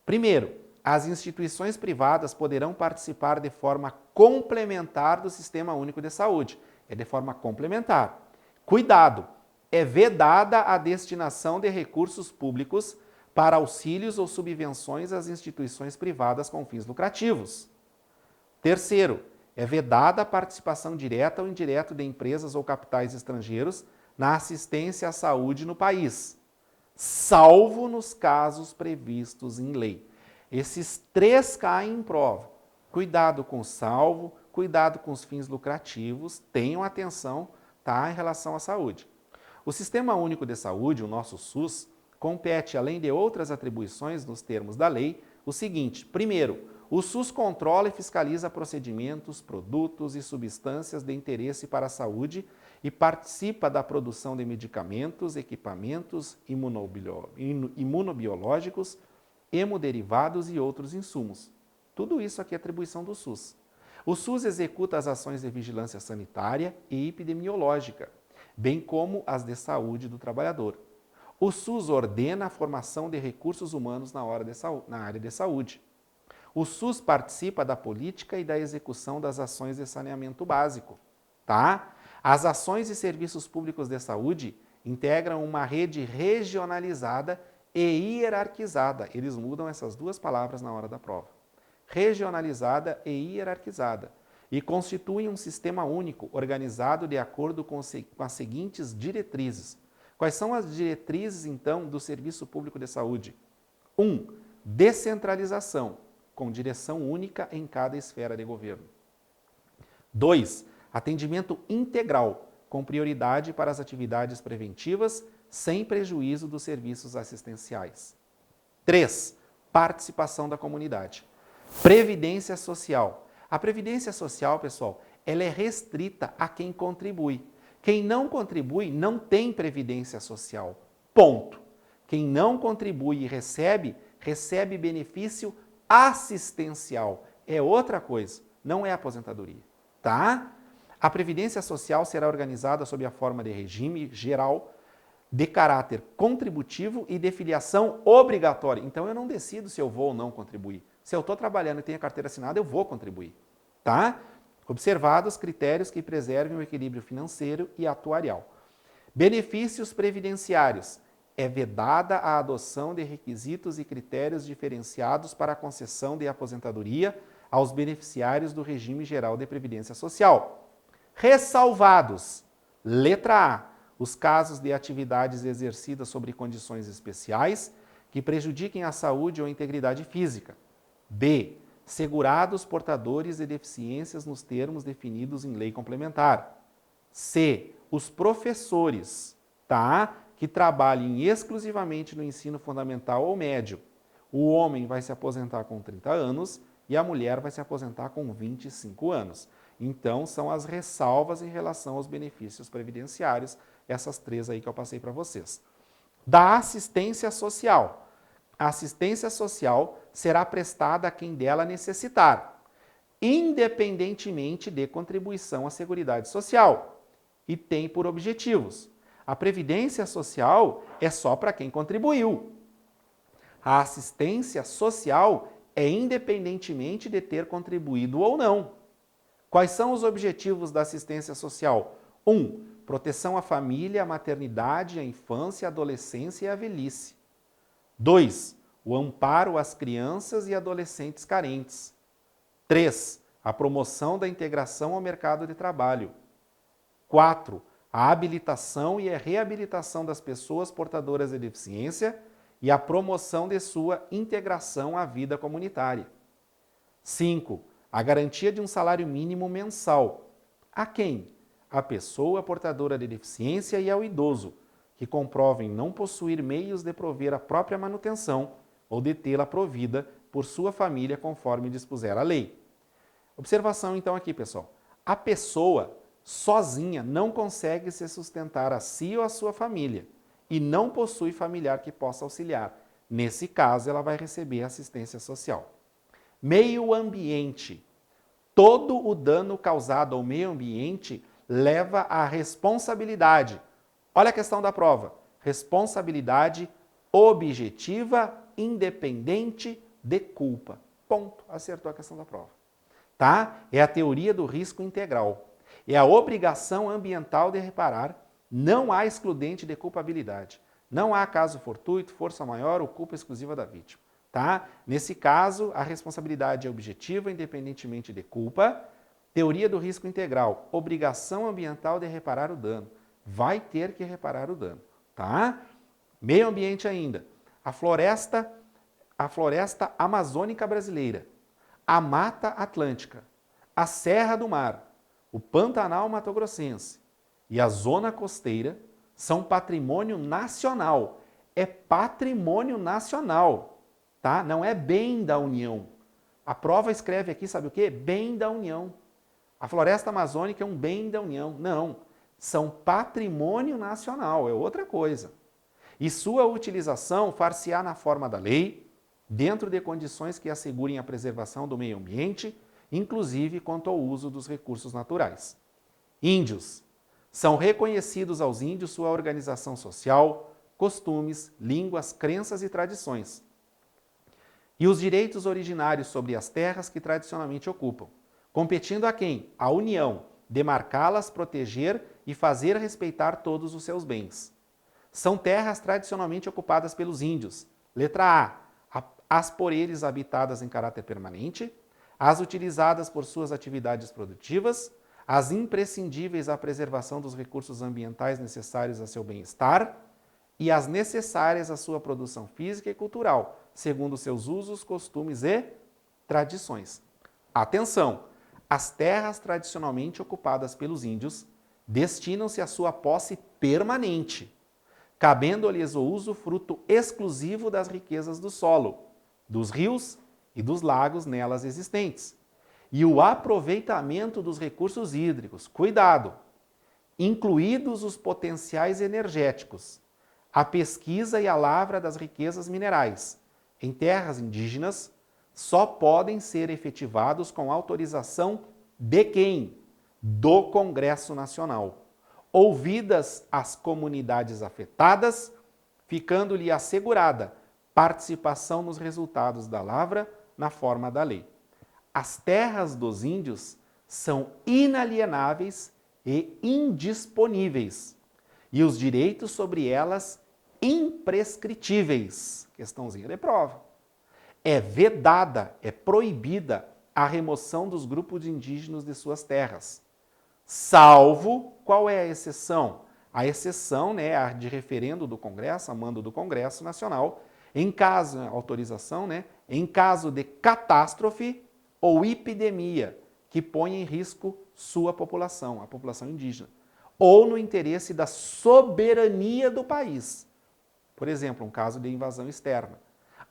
Primeiro, as instituições privadas poderão participar de forma complementar do Sistema Único de Saúde. É de forma complementar. Cuidado! É vedada a destinação de recursos públicos para auxílios ou subvenções às instituições privadas com fins lucrativos. Terceiro, é vedada a participação direta ou indireta de empresas ou capitais estrangeiros na assistência à saúde no país, salvo nos casos previstos em lei. Esses 3 caem em prova. Cuidado com o salvo, cuidado com os fins lucrativos, tenham atenção, tá, em relação à saúde. O Sistema Único de Saúde, o nosso SUS, compete, além de outras atribuições nos termos da lei, o seguinte: primeiro, o SUS controla e fiscaliza procedimentos, produtos e substâncias de interesse para a saúde e participa da produção de medicamentos, equipamentos imunobiológicos, hemoderivados e outros insumos. Tudo isso aqui é atribuição do SUS. O SUS executa as ações de vigilância sanitária e epidemiológica, bem como as de saúde do trabalhador. O SUS ordena a formação de recursos humanos na área de saúde. O SUS participa da política e da execução das ações de saneamento básico, tá? As ações e serviços públicos de saúde integram uma rede regionalizada e hierarquizada. Eles mudam essas 2 palavras na hora da prova. Regionalizada e hierarquizada. E constituem um sistema único, organizado de acordo com as seguintes diretrizes. Quais são as diretrizes, então, do Serviço Público de Saúde? 1. Descentralização, com direção única em cada esfera de governo. 2. Atendimento integral, com prioridade para as atividades preventivas, sem prejuízo dos serviços assistenciais. 3. Participação da comunidade. Previdência social. A previdência social, pessoal, ela é restrita a quem contribui. Quem não contribui não tem previdência social. Ponto. Quem não contribui e recebe benefício assistencial. É outra coisa, não é aposentadoria, tá? A previdência social será organizada sob a forma de regime geral de caráter contributivo e de filiação obrigatória. Então eu não decido se eu vou ou não contribuir. Se eu estou trabalhando e tenho a carteira assinada, eu vou contribuir, tá? Observados critérios que preservem o equilíbrio financeiro e atuarial. Benefícios previdenciários. É vedada a adoção de requisitos e critérios diferenciados para a concessão de aposentadoria aos beneficiários do regime geral de previdência social. Ressalvados. Letra A. Os casos de atividades exercidas sobre condições especiais que prejudiquem a saúde ou a integridade física. B. Segurados portadores de deficiências nos termos definidos em lei complementar. C. Os professores, tá? Que trabalhem exclusivamente no ensino fundamental ou médio. O homem vai se aposentar com 30 anos e a mulher vai se aposentar com 25 anos. Então, são as ressalvas em relação aos benefícios previdenciários, essas 3 aí que eu passei para vocês. Da assistência social. A assistência social será prestada a quem dela necessitar, independentemente de contribuição à Seguridade Social, e tem por objetivos: a previdência social é só para quem contribuiu. A assistência social é independentemente de ter contribuído ou não. Quais são os objetivos da assistência social? 1. Proteção à família, à maternidade, à infância, à adolescência e à velhice. 2. O amparo às crianças e adolescentes carentes. 3. A promoção da integração ao mercado de trabalho. 4. A habilitação e a reabilitação das pessoas portadoras de deficiência e a promoção de sua integração à vida comunitária. 5. A garantia de um salário mínimo mensal. A quem? A pessoa portadora de deficiência e ao idoso, que comprovem não possuir meios de prover a própria manutenção ou de tê-la provida por sua família conforme dispuser a lei. Observação então aqui, pessoal. A pessoa sozinha não consegue se sustentar a si ou a sua família e não possui familiar que possa auxiliar. Nesse caso, ela vai receber assistência social. Meio ambiente. Todo o dano causado ao meio ambiente leva à responsabilidade. Olha a questão da prova. Responsabilidade objetiva, independente de culpa. Ponto. Acertou a questão da prova. Tá? É a teoria do risco integral. É a obrigação ambiental de reparar. Não há excludente de culpabilidade. Não há caso fortuito, força maior ou culpa exclusiva da vítima. Tá? Nesse caso, a responsabilidade é objetiva, independentemente de culpa. Teoria do risco integral. Obrigação ambiental de reparar o dano. Vai ter que reparar o dano. Tá? Meio ambiente ainda. A floresta amazônica brasileira, a Mata Atlântica, a Serra do Mar, o Pantanal Mato-Grossense e a Zona Costeira são patrimônio nacional. É patrimônio nacional, tá? Não é bem da União. A prova escreve aqui, sabe o quê? Bem da União. A floresta amazônica é um bem da União. Não, são patrimônio nacional, é outra coisa. E sua utilização far-se-á na forma da lei, dentro de condições que assegurem a preservação do meio ambiente, inclusive quanto ao uso dos recursos naturais. Índios. São reconhecidos aos índios sua organização social, costumes, línguas, crenças e tradições. E os direitos originários sobre as terras que tradicionalmente ocupam, competindo a quem? A União, demarcá-las, proteger e fazer respeitar todos os seus bens. São terras tradicionalmente ocupadas pelos índios. Letra A. As por eles habitadas em caráter permanente, as utilizadas por suas atividades produtivas, as imprescindíveis à preservação dos recursos ambientais necessários a seu bem-estar, e as necessárias à sua produção física e cultural, segundo seus usos, costumes e tradições. Atenção! As terras tradicionalmente ocupadas pelos índios destinam-se à sua posse permanente, cabendo-lhes o usufruto exclusivo das riquezas do solo, dos rios e dos lagos nelas existentes, e o aproveitamento dos recursos hídricos, cuidado, incluídos os potenciais energéticos, a pesquisa e a lavra das riquezas minerais, em terras indígenas, só podem ser efetivados com autorização de quem? Do Congresso Nacional. Ouvidas as comunidades afetadas, ficando-lhe assegurada participação nos resultados da lavra na forma da lei. As terras dos índios são inalienáveis e indisponíveis, e os direitos sobre elas imprescritíveis. Questãozinha de prova. É vedada, é proibida a remoção dos grupos indígenas de suas terras, salvo, qual é a exceção? A exceção, né, a de referendo do Congresso, a mando do Congresso Nacional, em caso, autorização, né, em caso de catástrofe ou epidemia que ponha em risco sua população, a população indígena, ou no interesse da soberania do país. Por exemplo, um caso de invasão externa.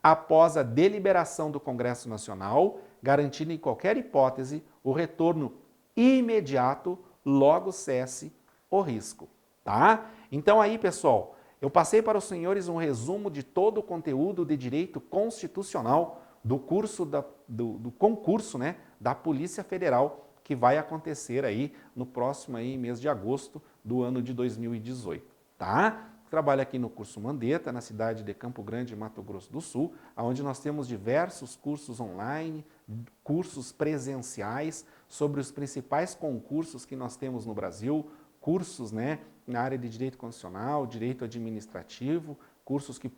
Após a deliberação do Congresso Nacional, garantindo em qualquer hipótese o retorno imediato, logo cesse o risco, tá? Então aí, pessoal, eu passei para os senhores um resumo de todo o conteúdo de direito constitucional do concurso, né, da Polícia Federal, que vai acontecer aí no próximo aí, mês de agosto do ano de 2018, tá? Trabalho aqui no curso Mandetta, na cidade de Campo Grande, Mato Grosso do Sul, onde nós temos diversos cursos online, cursos presenciais sobre os principais concursos que nós temos no Brasil, cursos, né, na área de direito constitucional, direito administrativo, cursos que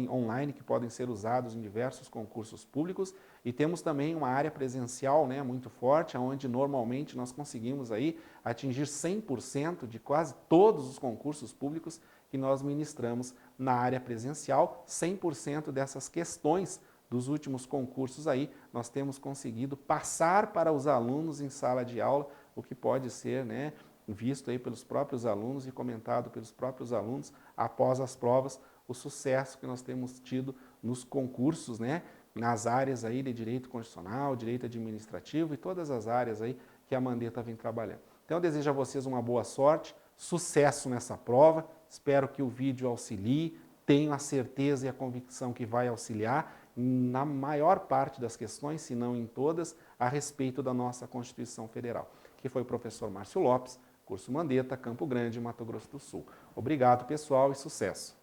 online, que podem ser usados em diversos concursos públicos, e temos também uma área presencial, né, muito forte, onde normalmente nós conseguimos aí atingir 100% de quase todos os concursos públicos que nós ministramos na área presencial. 100% dessas questões dos últimos concursos aí, nós temos conseguido passar para os alunos em sala de aula, o que pode ser, né, visto aí pelos próprios alunos e comentado pelos próprios alunos após as provas, o sucesso que nós temos tido nos concursos, né, nas áreas aí de direito constitucional, direito administrativo e todas as áreas aí que a Mandetta vem trabalhando. Então eu desejo a vocês uma boa sorte, sucesso nessa prova, espero que o vídeo auxilie, tenho a certeza e a convicção que vai auxiliar na maior parte das questões, se não em todas, a respeito da nossa Constituição Federal, que foi o professor Márcio Lopes, curso Mandetta, Campo Grande, Mato Grosso do Sul. Obrigado, pessoal, e sucesso!